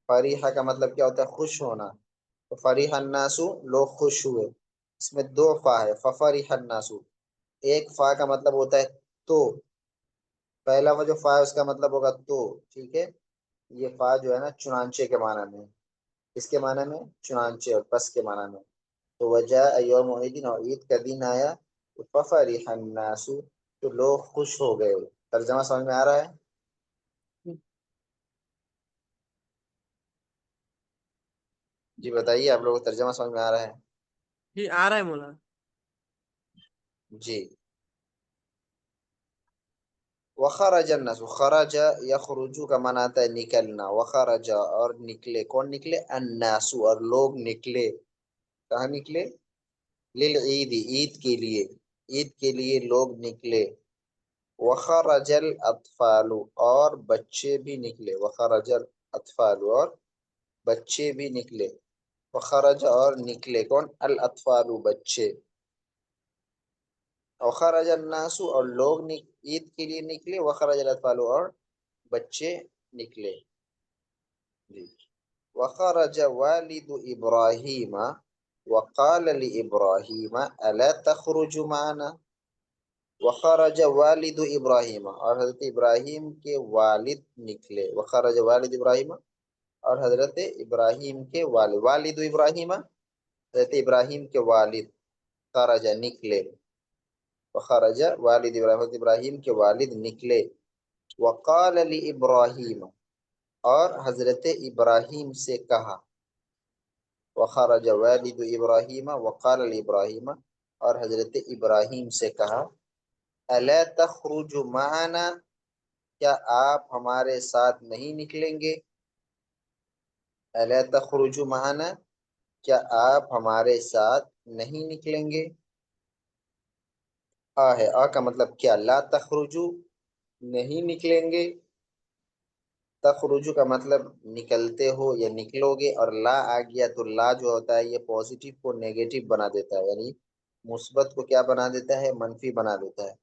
فریحہ کا مطلب کیا ہوتا ہے؟ خوش ہونا. تو فریح الناس، لوگ خوش ہوئے. اس میں دو فا ہے، ففریح الناس. ایک فا کا مطلب ہوتا ہے تو، پہلا وہ جو فا ہے اس کا مطلب ہوگا تو، ٹھیک ہے. یہ فا جو ہے نا چنانچہ کے معنی میں، اس کے معنی میں چنانچہ اور پس کے معنی میں. تو وجاء یوم عید، اور عید کا دن آیا، ففرح الناس، تو لوگ خوش ہو گئے. ترجمہ سمجھ میں آ رہا ہے؟ جی بتائیے، آپ لوگوں کو ترجمہ سمجھ میں آ رہا ہے؟
جی آ رہا ہے مولانا.
جی. وخرج الناس، خرج یخرجو کا معنی آتا ہے نکلنا. وخرج، اور نکلے. کون نکلے؟ الناس، اور لوگ نکلے. کہاں نکلے؟ للعید، عید کے لیے. عید کے لیے لوگ نکلے. وخرج الاطفال، اور بچے بھی نکلے. وخرج الاطفال، اور بچے بھی نکلے. وخرج، اور نکلے. کون؟ الاطفال، بچے. وخرج الناس، اور لوگ عید کے لیے نکلے. وخرج الاطفال، اور بچے نکلے. جی. وخرج والد ابراہیم وقال لابراہیم الا تخرج معنا. وخرج والد ابراہیم، اور حضرت ابراہیم کے والد نکلے. وخرج والد ابراہیم، اور حضرت ابراہیم کے والد. والد ابراہیم، حضرت ابراہیم کے والد. خرج نکلے. وخرج والد ابراہیم، حضرت ابراہیم کے والد نکلے. وقال لابراہیم، اور حضرت ابراہیم سے کہا. وخرج والد ابراہیم وقال لابراہیم، اور حضرت ابراہیم سے کہا. الا تخرج معنا، کیا آپ ہمارے ساتھ نہیں نکلیں گے؟ الا تخرج معنا، کیا آپ ہمارے ساتھ نہیں نکلیں گے. آ ہے، آ کا مطلب کیا؟ لا تخرجو، نہیں نکلیں گے. تخرجو کا مطلب نکلتے ہو یا نکلو گے، اور لا آ گیا تو لا جو ہوتا ہے یہ پازیٹیو کو نیگیٹو بنا دیتا ہے، یعنی مثبت کو کیا بنا دیتا ہے؟ منفی بنا دیتا ہے.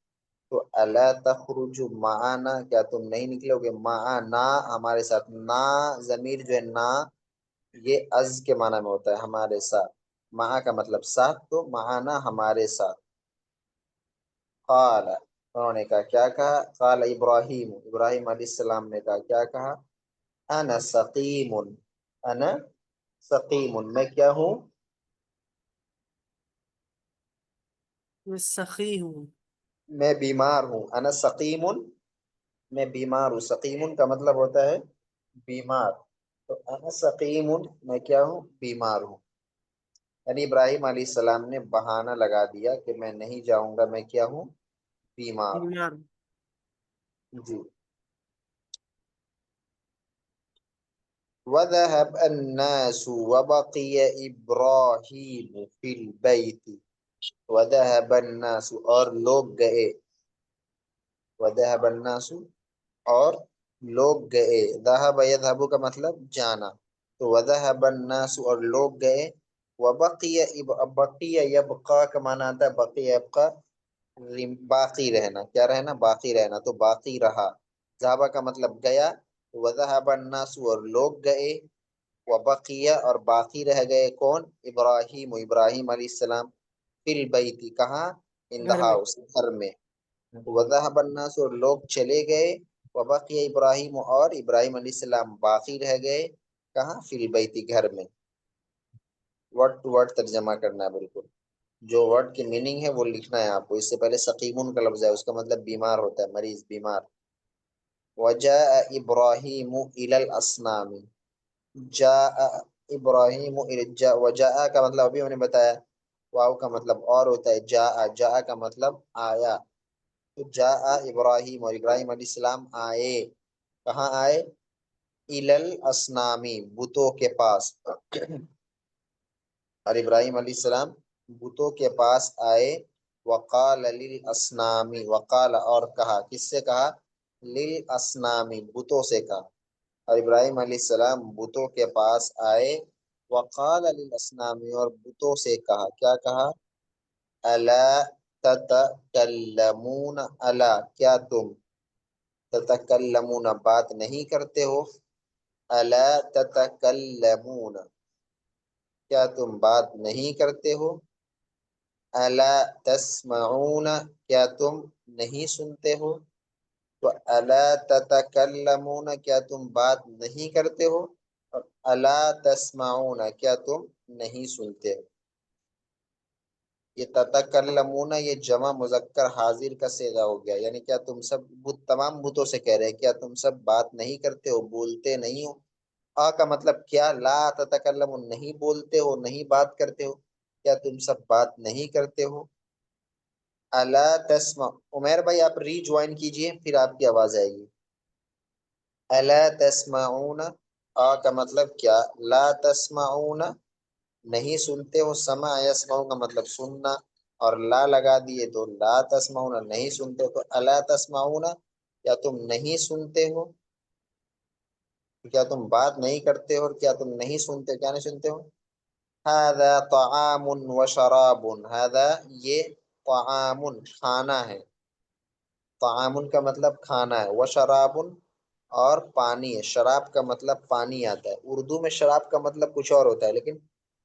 تو الا تخرجو معنا، کیا تم نہیں نکلو گے؟ معنا ہمارے ساتھ. نا ضمیر جو ہے نا یہ از کے معنی میں ہوتا ہے ہمارے ساتھ. مع کا مطلب ساتھ، تو معنا ہمارے ساتھ. قال، انہوں نے کہا، کیا کہا؟ قال ابراہیم، ابراہیم علیہ السلام نے کہا، کیا کہا؟ انا سقیم، انا سقیم، میں کیا ہوں؟
سخی ہوں.
میں بیمار ہوں. انا سقیم، میں بیمار ہوں. سقیم کا مطلب ہوتا ہے بیمار. تو انا سقیم، میں کیا ہوں؟ بیمار ہوں. یعنی ابراہیم علیہ السلام نے بہانہ لگا دیا کہ میں نہیں جاؤں گا، میں کیا ہوں؟ بیمار ہوں.
بیمار.
جی. وذهب الناس وبقي ابراہیم فی البیت. وذهب الناس، اور لوگ گئے. وذهب الناس، اور لوگ گئے. ذهب يذهب کا مطلب جانا. تو وذهب الناس، اور لوگ گئے. وبقي، بقي يبقى کا معنی آتا ہے بقي يبقى، باقی رہنا. کیا رہنا؟ باقی رہنا. تو باقی رہا. ذهب کا مطلب گیا. وذهب الناس، اور لوگ گئے. وبقي، اور باقی رہ گئے. کون؟ ابراہیم، ابراہیم علیہ السلام. فی البیت، کہاں؟ ان دا
گھر میں.
ہاؤس، گھر میں. وذهب الناس، اور لوگ چلے گئے. وبقي ابراہیم، اور ابراہیم علیہ السلام باقی رہ گئے. کہاں؟ فی البیت، گھر میں. ورڈ ٹو ورڈ ترجمہ کرنا ہے بالکل. جو ورڈ کی میننگ ہے وہ لکھنا ہے آپ کو. اس سے پہلے سقیمون کا لفظ ہے، اس کا مطلب بیمار ہوتا ہے، مریض، بیمار. وجاء ابراہیم الی الاصنام. جاء ابراہیم وجاء کا مطلب ابھی ہم نے بتایا. واو کا مطلب اور ہوتا ہے جاء. جاء کا مطلب آیا. تو جاء ابراہیم، اور ابراہیم علیہ السلام آئے. کہاں آئے؟ الی الاصنام، بتوں کے پاس. اور ابراہیم علیہ السلام بتوں کے پاس آئے. وقال للاصنام، وقال، اور کہا. کس سے کہا؟ للاصنام، بتوں سے کہا. اور ابراہیم علیہ السلام بتوں کے پاس آئے. وقال للاصنام، اور بتوں سے کہا. کیا کہا؟ الا تتکلمون، الا، کیا تم؟ تتکلمون، بات نہیں کرتے ہو. الا تتکلمون، کیا تم بات نہیں کرتے ہو. الا تسمعون، کیا تم نہیں سنتے ہو. تو الا تتکلمون، کیا تم بات نہیں کرتے ہو. اور الا تسمعون، کیا تم نہیں سنتے ہو. یہ تتکلمون یہ جمع مذکر حاضر کا صیغہ ہو گیا. یعنی کیا تم سب تمام بتوں سے کہہ رہے ہیں، کیا تم سب بات نہیں کرتے ہو، بولتے نہیں ہو. آ کا مطلب کیا؟ لا تتکلمون، نہیں بولتے ہو، نہیں بات کرتے ہو. کیا تم سب بات نہیں کرتے ہو. الا تسمع، عمیر بھائی آپ ری جوائن کیجئے پھر آپ کی آواز آئے گی. الا تسمعون، آ کا مطلب کیا؟ لا تسمعون، نہیں سنتے ہو. سمع یسمع کا مطلب سننا، اور لا لگا دیے تو لا تسمعون، نہیں سنتے ہو. تو الا تسمعون، کیا تم نہیں سنتے ہو. کیا تم بات نہیں کرتے ہو، اور کیا تم نہیں سنتے، کیا نہیں سنتے ہو. هذا طعام وشراب، هذا یہ طعام کھانا ہے. طعام کا مطلب کھانا ہے. وشراب، اور پانی ہے. شراب کا مطلب پانی آتا ہے. اردو میں شراب کا مطلب کچھ اور ہوتا ہے، لیکن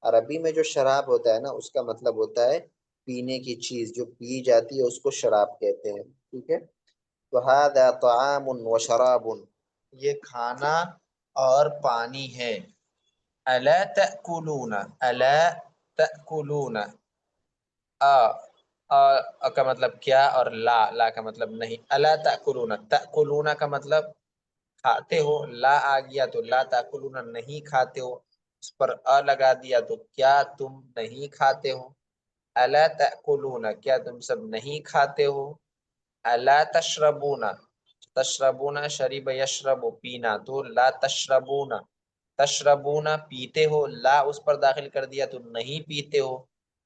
عربی میں جو شراب ہوتا ہے نا اس کا مطلب ہوتا ہے پینے کی چیز، جو پی جاتی ہے اس کو شراب کہتے ہیں. ٹھیک ہے. تو هذا طعام وشراب، یہ کھانا اور پانی ہے. الا تأکلون، الا تأکلون، کا مطلب کیا، اور لا، لا کا مطلب نہیں. الا تأکلون، تأکلون کا مطلب کھاتے ہو. لا آ گیا تو لا تأکلون، نہیں کھاتے ہو. اس پر لگا دیا تو کیا تم نہیں کھاتے ہو. الا تأکلون، کیا تم سب نہیں کھاتے ہو. الا تشربون، تشربون شریب یشرب، پینا. تو لا تشربون، تشربون پیتے ہو. لا اس پر داخل کر دیا تو نہیں پیتے ہو.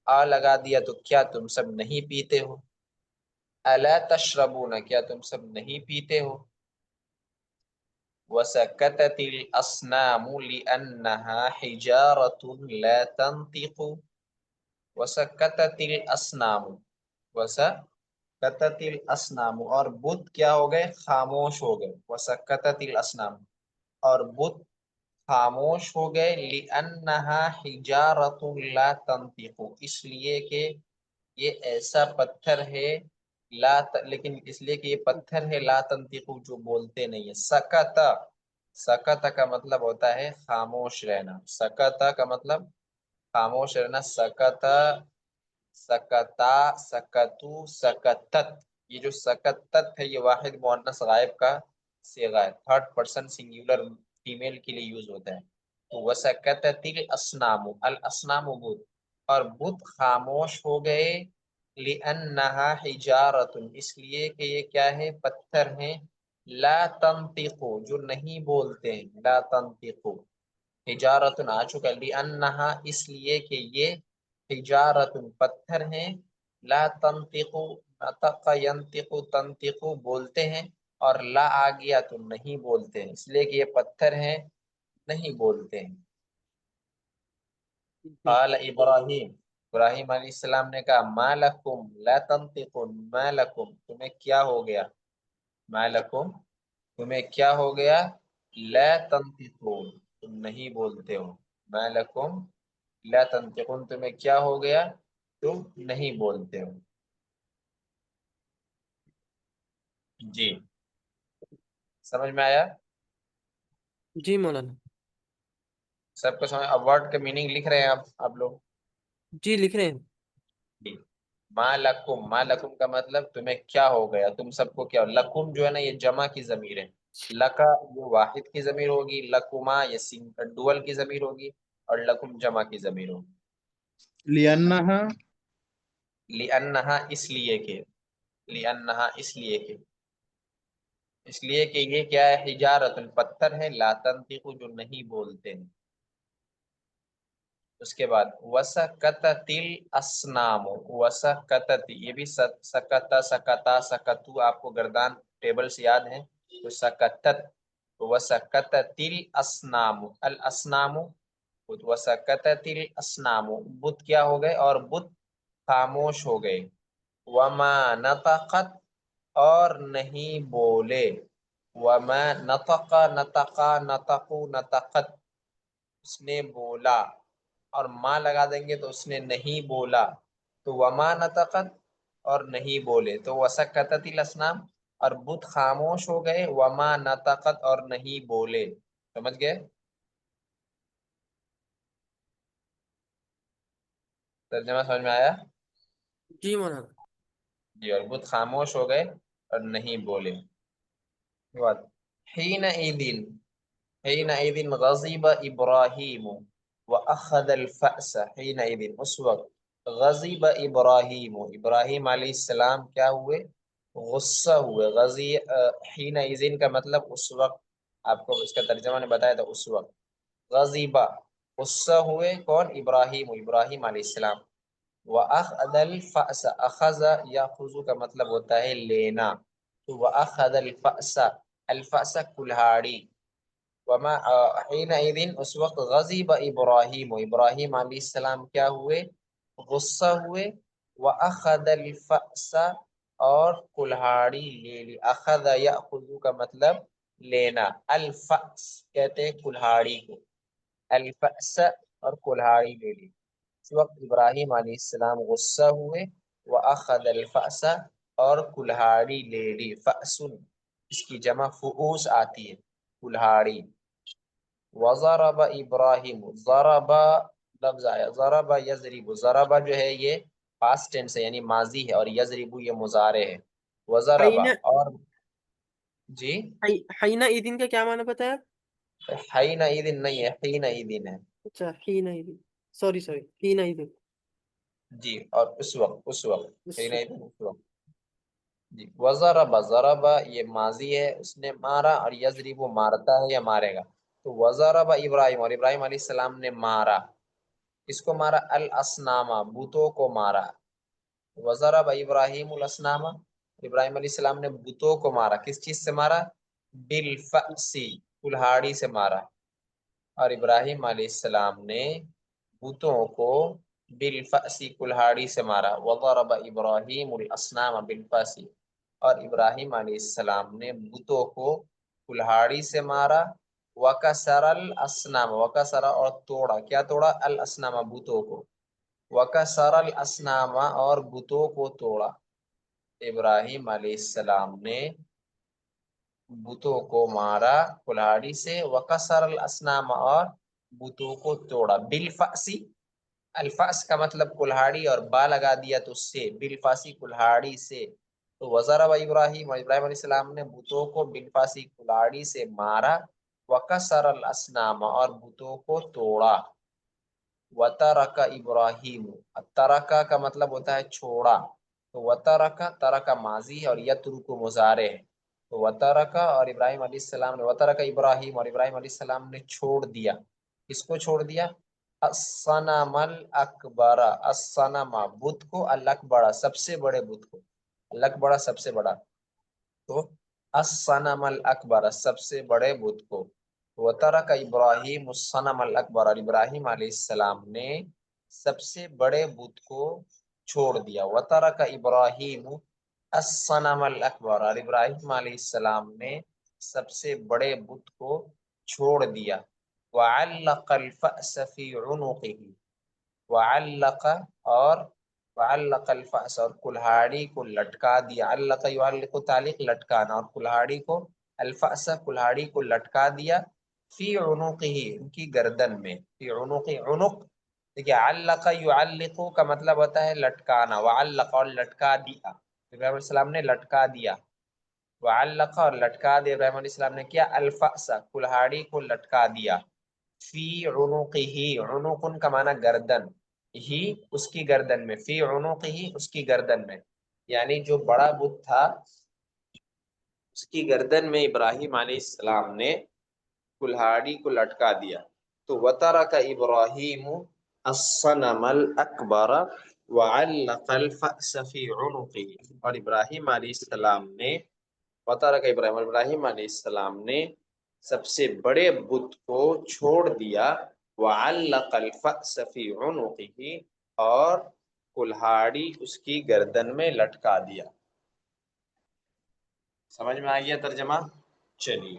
آ لگا دیا تو کیا تم سب نہیں پیتے ہو، الا تشربون کیا تم سب نہیں پیتے ہو، وسکتت الاسنام لانها حجارة لا تنطق، وسکتت الاسنام، وسکتت الاسنام اور بت کیا ہو گئے خاموش ہو گئے، وسکتت الاسنام اور بت خاموش ہو گئے، لِأَنَّهَا حِجَارَةٌ لَا تَنطِقُ اس لیے کہ یہ ایسا پتھر ہے لیکن اس لیے کہ یہ پتھر ہے لا تنطق جو بولتے نہیں ہے۔ سکتا، سکتا کا مطلب ہوتا ہے خاموش رہنا، سکتا کا مطلب خاموش رہنا، سکتا، سکتا، سکتو، سکتت، یہ جو سکتت ہے یہ واحد مؤنث غائب کا صیغہ ہے، تھرڈ پرسن سنگولر فیمیل کے لیے یوز ہوتا ہے۔ وَسَكَتَتِ الْأَصْنَامُ الْأَصْنَامُ بت اور بت خاموش ہو گئے، لِأَنَّهَا حِجَارَةٌ اس لیے کہ یہ کیا ہے پتھر ہیں، لا تنطق جو نہیں بولتے ہیں، لا تنطق حجارۃ آ چکا، لِأَنَّهَا اس لیے کہ یہ حجارۃ پتھر ہیں، لا تنطق نطق ينطق تنطق بولتے ہیں، اور لا آ گیا تو نہیں بولتے ہیں، اس لیے کہ یہ پتھر ہیں نہیں بولتے ہیں۔ قال ابراہیم، ابراہیم علیہ السلام نے کہا ما لکم لا تنطقون، ما لکم تمہیں کیا ہو گیا، ما لکم تمہیں کیا ہو گیا، لا تنطقون تم نہیں بولتے ہو، ما لکم لا تنطقون تمہیں کیا ہو گیا تم نہیں بولتے ہو۔ جی سمجھ میں آیا؟
جی مولانا،
سب کو سمجھ، اب ورڈ کا میننگ لکھ رہے ہیں آپ لوگ؟
جی لکھ رہے ہیں۔
جی ما لکم، ما لکم کا مطلب تمہیں کیا ہو گیا، تم سب کو کیا، لکم جو ہے نا یہ جمع کی ضمیر ہے، لکا یہ واحد کی ضمیر ہوگی، لکما یہ ڈوئل کی ضمیر ہوگی، اور لکم جمع کی ضمیر ہوگی۔
لِأَنَّهَا
لِأَنَّهَا اس لیے کہ، لِأَنَّهَا اس لیے کہ، اس لیے کہ یہ کیا ہے حجارت پتھر ہے، لا تنطق جو نہیں بولتے ہیں۔ اس کے بعد وسکتت الاسنام، وسکتت یہ بھی سکتا سکتا سکتو آپ کو گردان ٹیبل سے یاد ہے، تو سکتت وسکتت الاسنام، الاسنام وسکتت الاسنام بت کیا ہو گئے اور بت خاموش ہو گئے، وما نطقت اور نہیں بولے، وما نطق نطقا نطقو نطقت اس نے بولا، اور ماں لگا دیں گے تو اس نے نہیں بولا، تو وما نطقت اور نہیں بولے، تو وسکتت الاسنام اور بت خاموش ہو گئے، وما نطقت اور نہیں بولے، سمجھ گئے؟ ترجمہ سمجھ میں آیا؟
جی مولانا،
جی اور بت خاموش ہو گئے اور نہیں بولے۔ حین ایدن، حین ایدن غضب ابراہیم واخذ الفأس، حین ایدن اس وقت، غضب ابراہیم ابراہیم علیہ السلام کیا ہوئے غصہ ہوئے، حین ایدن کا مطلب اس وقت، آپ کو اس کا ترجمہ نے بتایا تھا اس وقت، غضب غصہ ہوئے کون، ابراہیم ابراہیم علیہ السلام، وَأَخَذَ الْفَأْسَ أَخَذَ یاخذ کا مطلب ہوتا ہے لینا، تو وَأَخَذَ الْفَأْسَ الفأس کلہاڑی، وما حینئذ اس وقت غضب ابراہیم ابراہیم علیہ السلام کیا ہوئے غصہ ہوئے، وَأَخَذَ الْفَأْسَ اور کلہاڑی لے لی، اخذ یاخذ کا مطلب لینا، الفأس کہتے ہیں کلہاڑی کو، الفأس اور کلہاڑی لے لی، اس وقت ابراہیم علیہ السلام غصہ ہوئے، وَأَخَذَ الْفَأْسَ اور کلہاڑی لے لی، فأسن اس کی جمع فؤوس آتی ہے کلہاڑی، وَضَرَبَ ابراہیم ضرب لفظ آیا، ضرب یضرب، ضرب جو ہے یہ پاسٹ ٹینس ہے یعنی ماضی ہے، اور یضرب یہ مضارع ہے، وضرب
حین
اور جی
حین ایدن کا کیا معنی پتا ہے؟
حین ایدن نہیں ہے، حین ایدن ہے،
اچھا حین ایدن، سوری حین ایدن،
جی اور اس وقت، اس وقت حین
اس-
ایدن اس وقت، جی وضرب ضرب یہ ماضی ہے اس نے مارا، اور یضرب وہ مارتا ہے یا مارے گا، تو وضرب ابراہیم اور ابراہیم علیہ السلام نے مارا، اس کو مارا الاسنام بتوں کو مارا. وضرب ابراہیم الاسنام ابراہیم علیہ السلام نے بتوں کو مارا. کس چیز سے مارا؟ بالفأسی کلہاڑی سے مارا. اور ابراہیم علیہ السلام نے بتوں کو بالفأسی کلہاڑی سے مارا. وضرب ابراہیم الاسنام بالفأسی اور ابراہیم علیہ السلام نے بتوں کو کلہاڑی سے مارا. وکسر الاسنام وکسر اور توڑا. کیا توڑا؟ الاسنام بتوں کو. وکسر الاسنام اور بتوں کو توڑا. ابراہیم علیہ السلام نے بتوں کو مارا کلہاڑی سے. وکسر الاسنام اور بتوں کو توڑا. بالفأسی الفأس کا مطلب کلہاڑی اور با لگا دیا تو سے بالفاسی کلہاڑی سے. تو وضرب ابراہیم اور ابراہیم علیہ السلام نے بتوں کو بالفاسی کلہاڑی سے مارا. وکسر الاسنام اور بتوں کو توڑا. وترک ابراہیم ترکا کا مطلب ہوتا ہے چھوڑا. تو وترکا ترکا ماضی اور یترک مضارع ہے. تو وترکا اور ابراہیم علیہ السلام نے وترک ابراہیم اور ابراہیم علیہ السلام نے چھوڑ دیا. کس کو چھوڑ دیا؟ الصنم الاکبر الصنم بت کو الاکبر سب سے بڑے بت کو. الاکبر سب سے بڑا. تو الصنم الاکبر سب سے بڑے بت کو. وترک ابراہیم الصنم الاکبر اور ابراہیم علیہ السلام نے سب سے بڑے بت کو چھوڑ دیا. وترک ابراہیم الصنم الاکبر اور ابراہیم علیہ السلام نے سب سے بڑے بت کو چھوڑ دیا. وعلق الفأس فی عنقه وعلق اور وعلق الفأس اور کلہاڑی کو لٹکا دیا. علق یعلق تعلق لٹکانا اور کلہاڑی کو الفأس کلہاڑی کو لٹکا دیا. فی عنقه ان کی گردن میں. فی عنق عنق دیکھیے علق یعلق کا مطلب ہوتا ہے لٹکانا. وعلق اور لٹکا دیا. ابراہیم علیہ السلام نے لٹکا دیا. وعلق اور لٹکا دیا ابراہیم علیہ السلام نے کیا؟ الفأس کلہاڑی کو لٹکا دیا. فی عنقه عنق کا معنی گردن. ہی اس کی گردن میں. فی عنقه اس کی گردن میں. یعنی جو بڑا بت تھا اس کی گردن میں ابراہیم علیہ السلام نے کلہاڑی کو لٹکا دیا. تو وترک ابراہیم الصنم الاکبر وعلق الفأس فی عنقه اور ابراہیم علیہ السلام نے وترک ابراہیم علیہ السلام نے سب سے بڑے بت کو چھوڑ دیا. وعلق الفأس فی عنقه اور کلہاڑی اس کی گردن میں لٹکا دیا. سمجھ میں آ گیا ترجمہ؟ چلیے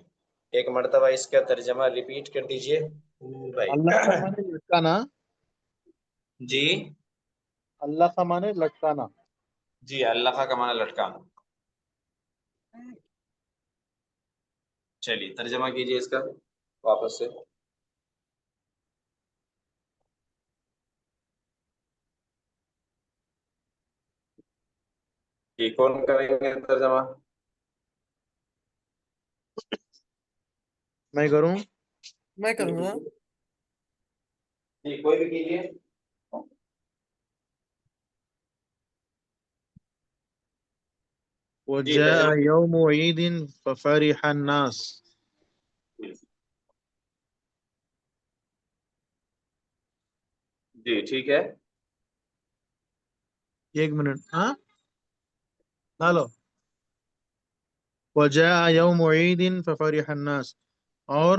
ایک مرتبہ اس کا ترجمہ ریپیٹ کر دیجئے بھائی.
اللہ کا معنی لٹکانا.
جی
اللہ کا معنی لٹکانا.
جی اللہ کا معنی لٹکانا. چلیے ترجمہ کیجئے اس کا واپس سے. جی کون کریں گے ترجمہ؟
میں کروں.
میں کروں گا.
جی کوئی بھی کیجئے. جی
وجاء
ترجمہ
يوم عيد ففرح الناس.
جی ٹھیک ہے.
ایک منٹ. ہاں ڈالو. وجاء يوم عيد ففرح الناس اور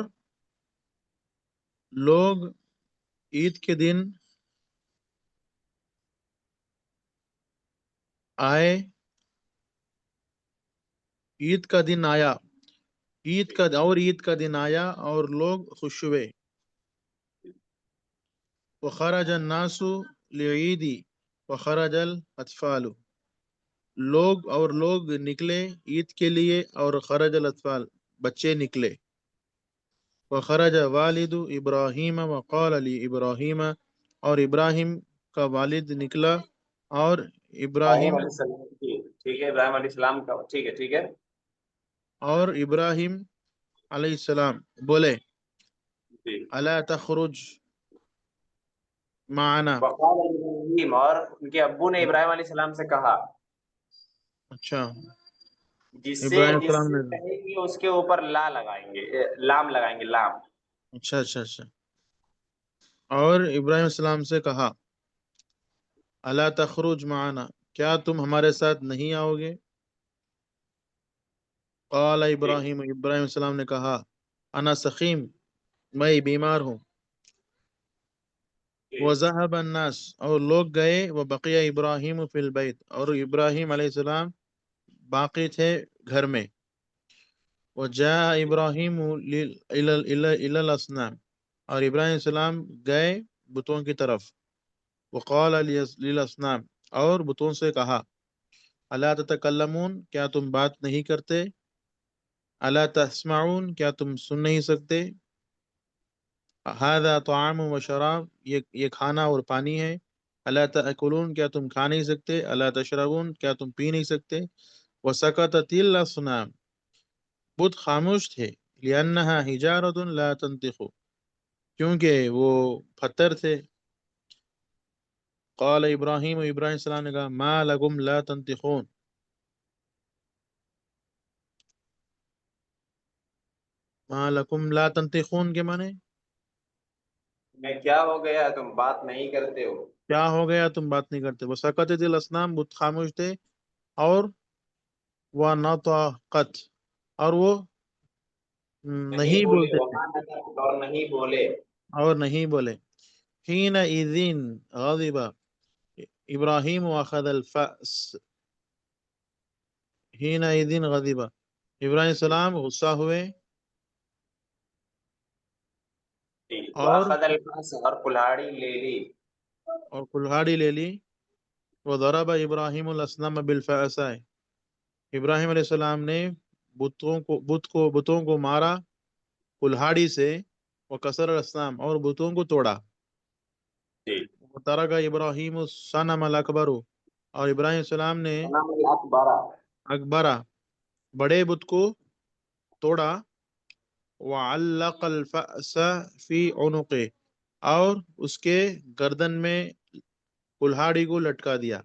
لوگ عید کے دن آئے. عید کا دن آیا. عید کا دن آیا اور لوگ خوش ہوئے. وخرج الناس لعید وخرج الاطفال لوگ نکلے عید کے لیے اور خرج الاطفال بچے نکلے. وخرج والد ابراہیم وقال لابراہیم اور ابراہیم کا والد نکلا اور ابراہیم
علیہ السلام. جی ٹھیک ہے ابراہیم علیہ السلام کا. ٹھیک ہے ٹھیک ہے.
اور ابراہیم علیہ السلام بولے
جی
الا تخرج معنا.
وقال ابراہیم اور ان کے ابو نے ابراہیم علیہ السلام سے کہا.
اچھا
جس
ابراہیم
سے
السلام نے.
کہیں گے اس کے اوپر لا لگائیں گے لام لگائیں گے لام.
اچھا. اور ابراہیم علیہ السلام سے کہا الا تخرج معنا، کیا تم ہمارے ساتھ نہیں آؤ گے؟ قال ابراہیم، ابراہیم علیہ السلام نے کہا انا سقیم، میں بیمار ہوں. وذهب الناس، اور لوگ گئے. وبقي ابراہیم فی البیت، اور ابراہیم علیہ السلام باقی تھے گھر میں. وجاء ابراہیم الى الاصنام، اور ابراہیم علیہ السلام گئے بتوں کی طرف. وقال للاصنام، اور بتوں سے کہا الا تتکلمون، کیا تم بات نہیں کرتے؟ الا تسمعون، کیا تم سن نہیں سکتے؟ هذا طعام و شراب، یہ کھانا اور پانی ہے. الا تاکلون، کیا تم کھا نہیں سکتے؟ الا تشربون، کیا تم پی نہیں سکتے؟ وسکتت الاصنام، بت خاموش تھے. لانها حجارۃ لا تنطق، کیونکہ وہ پتھر تھے. قال ابراہیم، ابراہیم السلام نے کہا ما لکم لا تنطقون، ما لکم لا تنطقون کے معنی
میں کیا ہو گیا تم بات نہیں کرتے ہو؟
کیا ہو گیا تم بات نہیں کرتے؟ وسکتت الاصنام، بت خاموش تھے. اور ونطقت، اور وہ
نہیں
نہیں
بولے،
بولتے تھے،
وہاں نطق، اور نہیں بولے.
اور نہیں بولے. حین اذن غضب ابراہیم واخذ الفأس، حین اذن غضب، ابراہیم السلام غصہ ہوئے اور
واخذ الفاس، اور کلہاڑی لے لی.
کلہاڑی لے لی. وضرب ابراہیم الاسنام بالفأساء، ابراہیم علیہ السلام نے بتوں کو مارا کلہاڑی سے. وکسر الاسنام، اور بتوں کو توڑا. وترک ابراہیم الصنم الاکبر، اور ابراہیم السلام نے
صنم الاکبر،
اکبرہ، بڑے بت کو توڑا. وعلق الفأس فی عنقه، اور اس کے گردن میں کلہاڑی کو لٹکا دیا.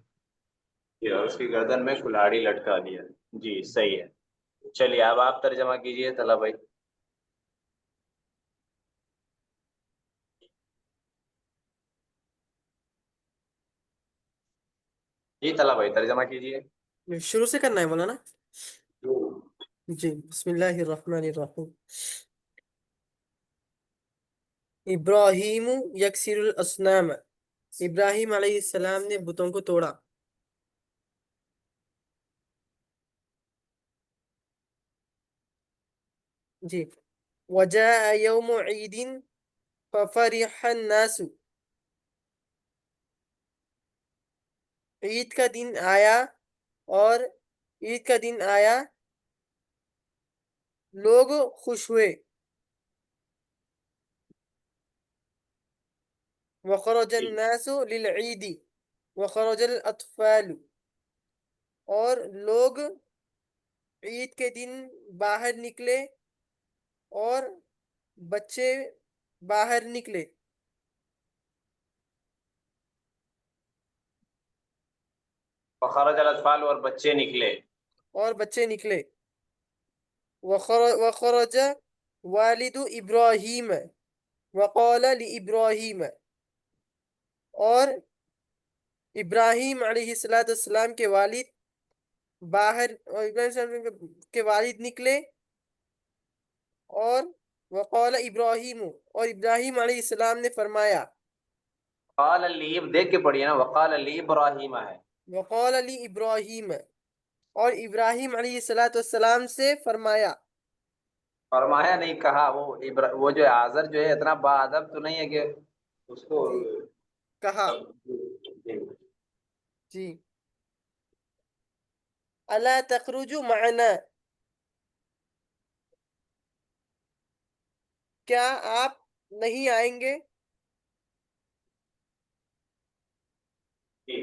اور اس کی گردن میں کلہاڑی لٹکا دیا. جی صحیح ہے. چلیے اب آپ ترجمہ کیجئے طلحہ بھائی. جی طلحہ بھائی ترجمہ کیجئے.
شروع سے کرنا ہے مولانا؟ جی بسم اللہ الرحمن الرحیم. ابراہیم یکسر الاسنام، ابراہیم علیہ السلام نے بتوں کو توڑا. جی. وجاء یوم عید ففرح الناس، عید کا دن آیا اور عید کا دن آیا لوگ خوش ہوئے. وخرج الناس للعید وخرج الاطفال، اور لوگ عید کے دن باہر نکلے اور بچے باہر نکلے.
وخرج الاطفال، اور بچے نکلے.
اور بچے نکلے. وخرج والد ابراہیم وقال لابراہیم، اور ابراہیم علیہ السلام کے والد باہر، اور ابراہیم علیہ السلام کے والد نکلے. اور وقال ابراہیم، اور ابراہیم علیہ السلام نے فرمایا.
قال لیب، دیکھ کے پڑھیے نا، وقال لی ابراہیم ہے.
وقال لی ابراہیم، اور ابراہیم علیہ السلام سے فرمایا.
فرمایا نہیں، کہا. وہ جو آزر جو ہے اتنا با ادب تو نہیں ہے کہ اس کو
جی کہا. جی. الا تخرج معنا، کیا آپ نہیں آئیں گے؟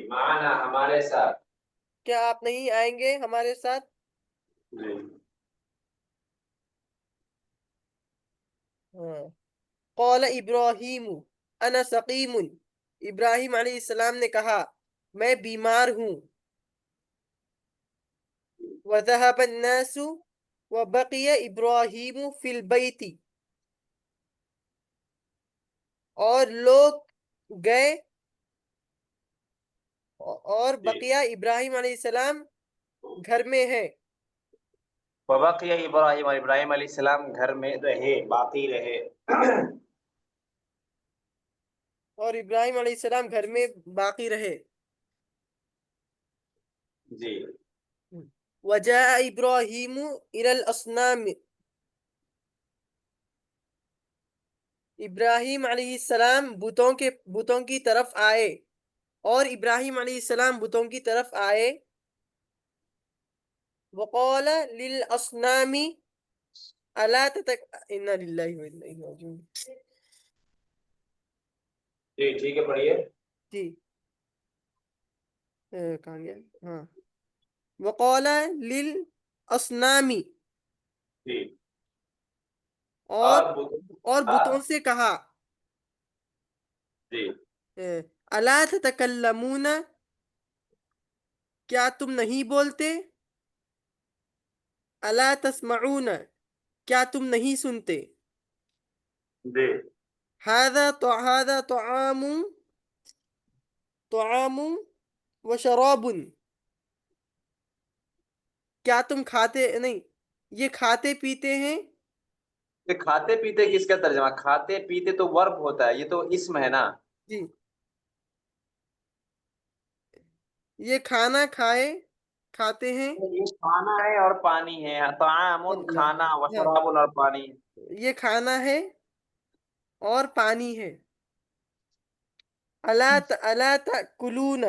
معنا، ہمارے ساتھ.
کیا آپ نہیں آئیں گے ہمارے ساتھ؟
جی.
قال ابراہیم انا سقیم، ابراہیم علیہ السلام نے کہا میں بیمار ہوں. وذهب الناس وبقي ابراہیم فی البیت، اور لوگ گئے اور
جی
بقیہ ابراہیم علیہ السلام گھر میں ہے
وبقی ابراہیم، اور ابراہیم علیہ السلام گھر میں رہے، باقی رہے
اور ابراہیم علیہ السلام گھر میں باقی رہے
جی
وجاء ابراہیم الی الاصنام ابراہیم علیہ السلام بتوں کی طرف آئے اور ابراہیم علیہ السلام بتوں کی طرف آئے وقال للاصنام الا انا للہ و انا الیہ راجعون
جی ٹھیک ہے، پڑھیے.
جی کہاں گیا ہاں وقال للاصنام
جی
اور
اور
بتوں سے کہا
جی
الا تتکلمون کیا تم نہیں بولتے الا تسمعون کیا تم نہیں سنتے
جی
هذا طعام وشراب کیا تم کھاتے نہیں یہ کھاتے پیتے ہیں
یہ کھاتے پیتے کس کا ترجمہ؟ کھاتے پیتے تو ورب ہوتا ہے، یہ تو اسم ہے نا.
جی یہ کھانا کھاتے ہیں
یہ کھانا ہے اور پانی ہے، طعام کھانا،
ہاں
وشراب اور پانی.
یہ کھانا ہے اور پانی ہے الا تاکلون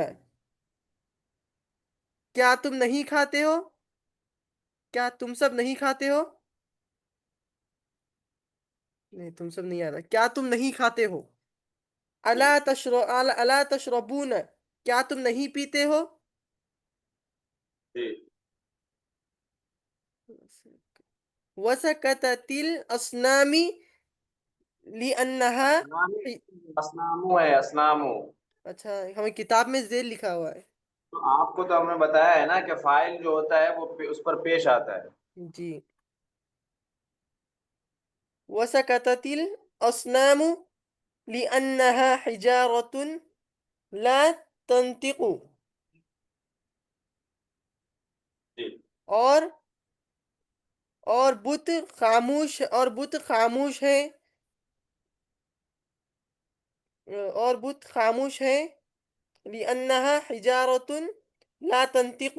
کیا تم نہیں کھاتے ہو کیا تم سب نہیں کھاتے ہو نہیں تم سب نہیں آ رہا کیا تم نہیں کھاتے ہو الا تشربون کیا تم نہیں پیتے ہو
جی
وسکتت الاصنام لانها
اسنامو ہے، اسنامو.
اچھا ہمیں کتاب میں ذیل لکھا ہوا ہے
تو آپ کو تو ہم نے بتایا ہے نا کہ فاعل جو ہوتا ہے وہ اس پر پیش آتا ہے.
جی وسکتت الاصنام لانها حجارة لا تنطق
جی
اور بت خاموش ہے لأنها حجارة لا تنطق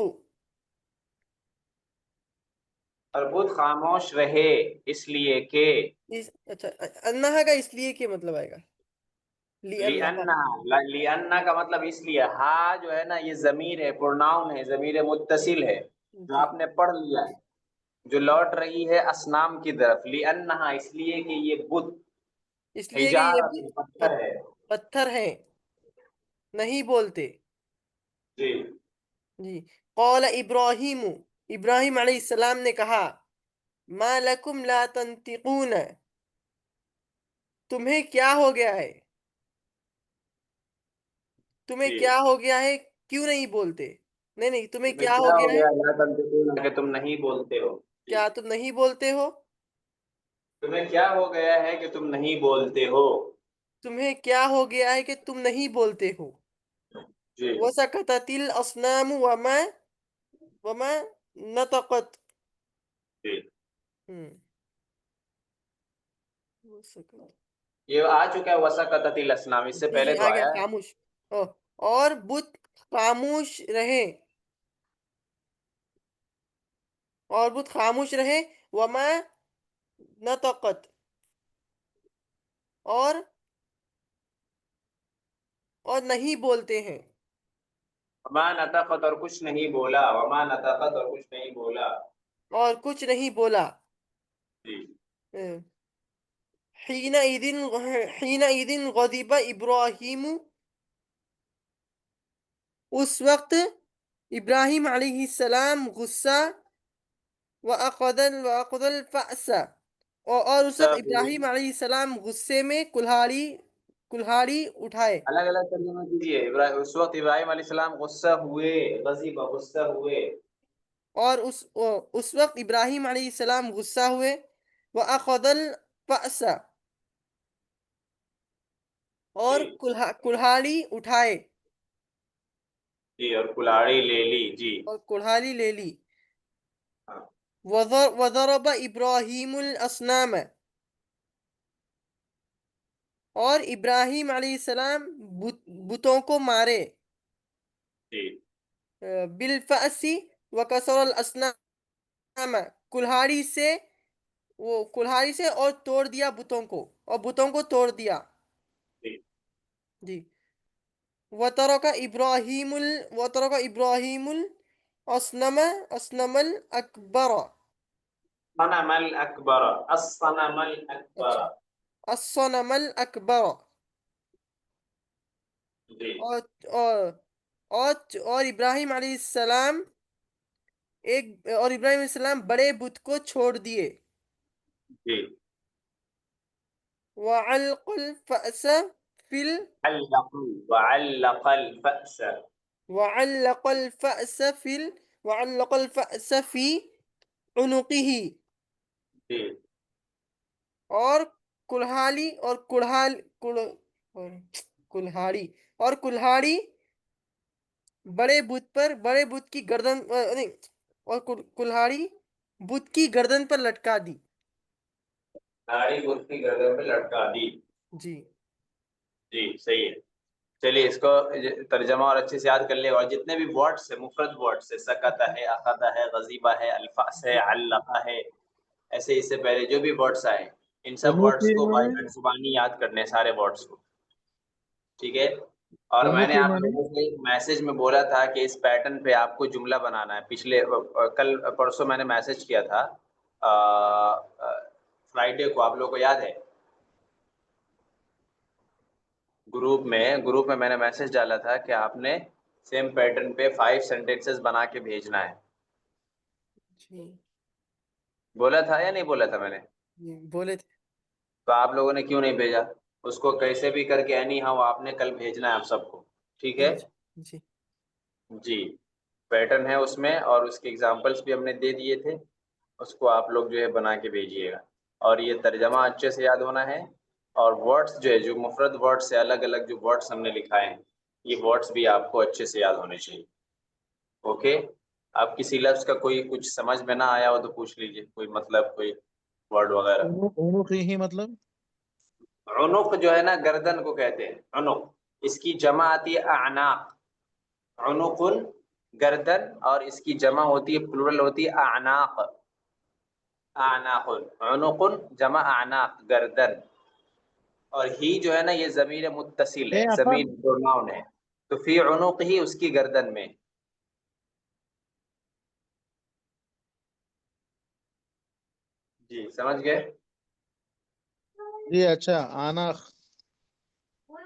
اور بت خاموش رہے اس لیے کہ
اچھا انہا کا اس لیے کیا مطلب آئے گا
لأنہ کا مطلب اس لیے. ہا جو ہے نا یہ ضمیر ہے، پروناؤن ہے، ضمیر متصل ہے جو
جی
آپ نے پڑھ لیا ہے، جو لوٹ رہی ہے اسنام کی طرف. لأنہا اس لیے کہ یہ بت
اس لیے کہ یہ
حجارت پتھر ہے.
پتھر ہیں نہیں بولتے
جی
جی قال ابراہیم علیہ السلام نے کہا ما لکم لا تنطقون تمہیں کیا ہو گیا ہے
جی
کیوں نہیں بولتے نہیں تمہیں
تمہیں
کیا ہو
کیا ہو
گیا ہے
گیا لا تنطقون کہ تم نہیں بولتے ہو. جی
کیا تم نہیں بولتے ہو
تمہیں کیا ہو گیا ہے کہ تم نہیں بولتے ہو.
تمہیں کیا ہو گیا ہے کہ تم نہیں بولتے ہو
جی
وسکتت الاصنام وما نطقت
جی
وسکت
یہ آ چکا ہے وسقطت الاسنام، اس سے
جی
پہلے تو
آ گیا
آیا ہے.
خاموش اور بت خاموش رہے وما نطقت اور نہیں بولتے ہیں
وما نطقت اور کچھ نہیں بولا، وما نطقت اور کچھ نہیں بولا.
اور کچھ نہیں بولا
جی
حینئذ غضب ابراہیم اس وقت ابراہیم علیہ السلام غصہ وَأَخَذَ الْفَأْسَ اور اس وقت ابراہیم علیہ السلام غصے میں کلہاڑی اٹھائے
الگ الگ ترجمہ کیجیے. اس وقت ابراہیم علیہ السلام غصہ ہوئے، غضب غصہ ہوئے.
اور اس وقت ابراہیم علیہ السلام غصہ ہوئے وَأَخَذَ الْفَأْسَ اور
جی
کلہاڑی اٹھائے
جی، اور کلاڑی لے لی، جی
اور کلہاڑی لے لی.
ہاں
وضرب ابراہیم الاسنام، اور ابراہیم علیہ السلام بتوں کو مارے.
جی
بالفأس وکسر الاسنام، کلہاڑی سے، وہ کلہاڑی سے، اور توڑ دیا بتوں کو، اور بتوں کو توڑ دیا.
جی
جی. وترک ابراہیم الاسنم الاکبر.
صنم الاکبر، الصنم الاکبر،
اچھا، الصنم الاکبر.
جی
اور اور اور ابراہیم علیہ السلام بڑے بت کو چھوڑ دیے.
جی.
وعلق الفأس فی ال
وعلق الفأس،
وعلق الفأس فی ال وعلق الفأس فی عنقه.
جی
اور کلہاڑی اور کلہاڑی اور کلہاڑی بڑے بت کی گردن نہیں، اور کلہاڑی بت کی گردن پر لٹکا دی.
داڑھی اس کی گردن پہ لٹکا دی.
جی.
جی صحیح ہے. چلیے اس کو ترجمہ اور اچھے سے یاد کر لے. اور جتنے بھی ورڈس ہیں، مفرد ورڈس ہے، سکت ہے، اخذ ہے، غضیبہ ہے، الفاس ہے،
جی.
علقہ ہے، ایسے اس سے پہلے جو بھی ورڈس آئے ان سب ورڈس
عنقی
کو بائی
مانے
ہارٹ زبانی یاد کرنے ہیں، سارے ورڈس کو. ٹھیک ہے. اور میں نے
عنقی
آپ
مانے
لوگوں سے میسج میں بولا تھا کہ اس پیٹرن پہ آپ کو جملہ بنانا ہے. کل پرسوں میں نے میسج کیا تھا، فرائیڈے کو، آپ لوگوں کو یاد ہے؟ گروپ میں نے میسج ڈالا تھا کہ آپ نے سیم پیٹرن پہ 5 سینٹینسز بنا کے بھیجنا ہے.
جی.
بولا تھا یا نہیں بولا تھا میں نے؟
جی بولے تھے.
تو آپ لوگوں نے کیوں نہیں بھیجا؟ اس کو کیسے بھی کر کے اینی ہاؤ آپ نے کل بھیجنا ہے آپ سب کو. ٹھیک ہے.
جی.
جی پیٹرن ہے اس میں، اور اس کے ایگزامپلس بھی ہم نے دے دیے تھے. اس کو آپ لوگ جو ہے بنا کے بھیجیے گا. اور یہ ترجمہ اچھے سے یاد ہونا ہے. اور ورڈس جو ہے، جو مفرد ورڈس ہے، الگ الگ جو ورڈس ہم نے لکھائے ہیں، یہ ورڈس بھی آپ کو اچھے سے یاد ہونے چاہیے. اوکے. آپ کسی لفظ کا کوئی کچھ سمجھ میں نہ آیا ہو تو پوچھ لیجئے، کوئی مطلب کوئی ورڈ وغیرہ.
عنقی ہی مطلب
عنق جو ہے نا، گردن کو کہتے ہیں عنق. اس کی جمع آتی ہے اعناق. عنق گردن، اور اس کی جمع ہوتی ہے، پلورل ہوتی ہے اعناق. اعناق، عنق جمع اعناق، گردن. اور ہی جو ہے نا، یہ ضمیر متصل ہے،
اے آپا
ضمیر پروناؤن ہے. تو فی عنق ہی، اس کی گردن میں. جی سمجھ گئے؟
جی اچھا. آناخ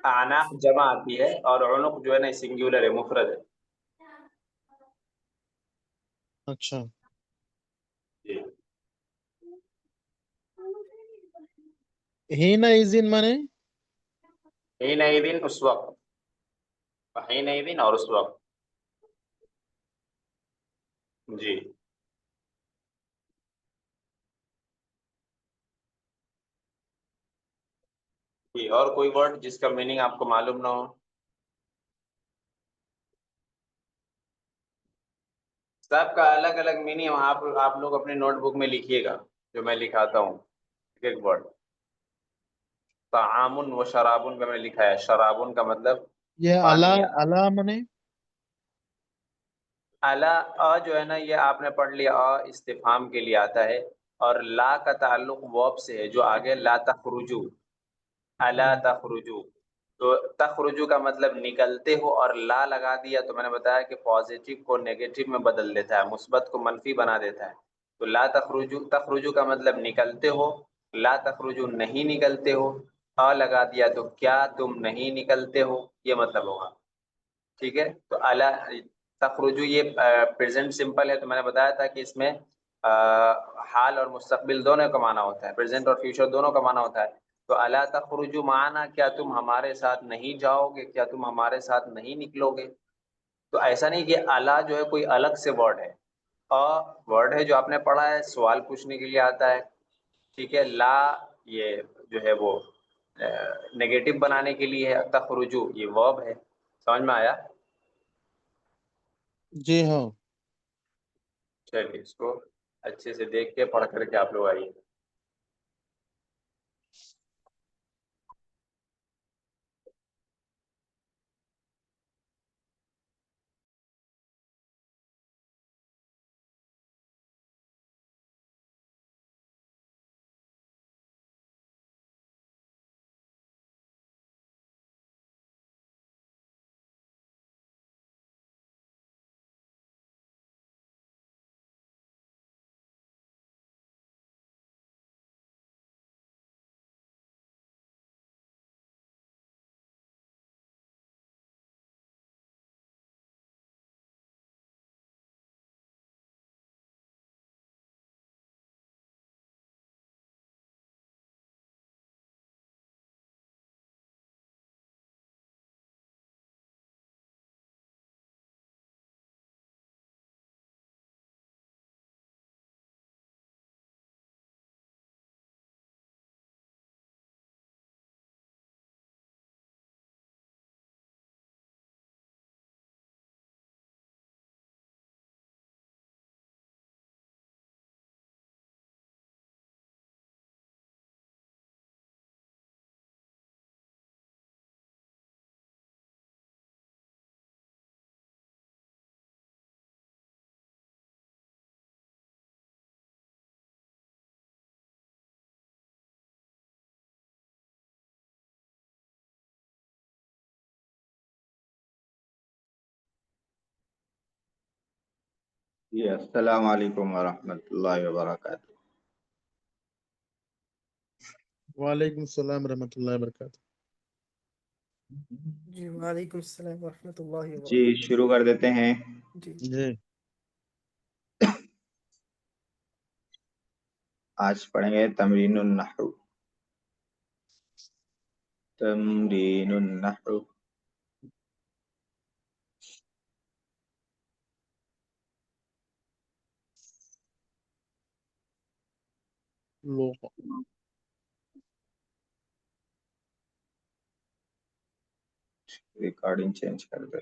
اعناق جمع آتی ہے، اور عنق جو ہے نا سنگولر ہے، مفرد ہے.
اچھا.
جی.
ہینا ازن مانے
حینئذ اس وقت، حینئذ اور اس وقت. جی. جی اور کوئی ورڈ جس کا میننگ آپ کو معلوم نہ ہو؟ سب کا الگ الگ میننگ. آپ لوگ اپنے نوٹ بک میں لکھیے گا جو میں لکھاتا ہوں. ایک ورڈ طعام و شرابن کا میں نے لکھا ہے. شرابن کا مطلب
یہ
پانی ہے.
الا مانے
الا جو ہے نا، یہ آپ نے پڑھ لیا، استفہام کے لیے آتا ہے. اور لا کا تعلق واب سے ہے، جو آگے لا تخرجو، الا تخرجو. تو تخرجو کا مطلب نکلتے ہو، اور لا لگا دیا تو میں نے بتایا کہ پازیٹیو کو نیگیٹو میں بدل دیتا ہے، مثبت کو منفی بنا دیتا ہے. تو لا تخرجو، تخرجو کا مطلب نکلتے ہو. لا تخرجو نہیں نکلتے ہو. لگا دیا تو کیا تم نہیں نکلتے ہو، یہ مطلب ہوگا. ٹھیک ہے. تو الا تخرجو یہ پریزنٹ سمپل ہے، تو میں نے بتایا تھا کہ اس میں حال اور مستقبل دونوں کا معنی ہوتا ہے، پریزنٹ اور فیوچر دونوں کا معنی ہوتا ہے. تو الا تخرجو معنی کیا تم ہمارے ساتھ نہیں جاؤ گے، کیا تم ہمارے ساتھ نہیں نکلو گے. تو ایسا نہیں کہ الا جو ہے کوئی الگ سے ورڈ ہے. ورڈ ہے جو آپ نے پڑھا ہے، سوال پوچھنے کے لیے آتا ہے. ٹھیک ہے. لا یہ جو ہے وہ
نگیٹو بنانے کے لیے ہے تخرجو، یہ ورب ہے. سمجھ میں آیا؟
جی ہاں.
چلیے اس کو اچھے سے دیکھ کے پڑھ کر کے آپ لوگ آئیے.
جی السلام علیکم ورحمۃ اللہ وبرکاتہ.
وعلیکم السلام ورحمۃ اللہ وبرکاتہ.
جی وعلیکم السلام ورحمۃ اللہ
جی
وبرکاتہ.
شروع کر دیتے ہیں.
جی
جی
آج پڑھیں گے تمرین النحو. تمرین النحو.
لغة.
ریکارڈنگ چینج کر دیں.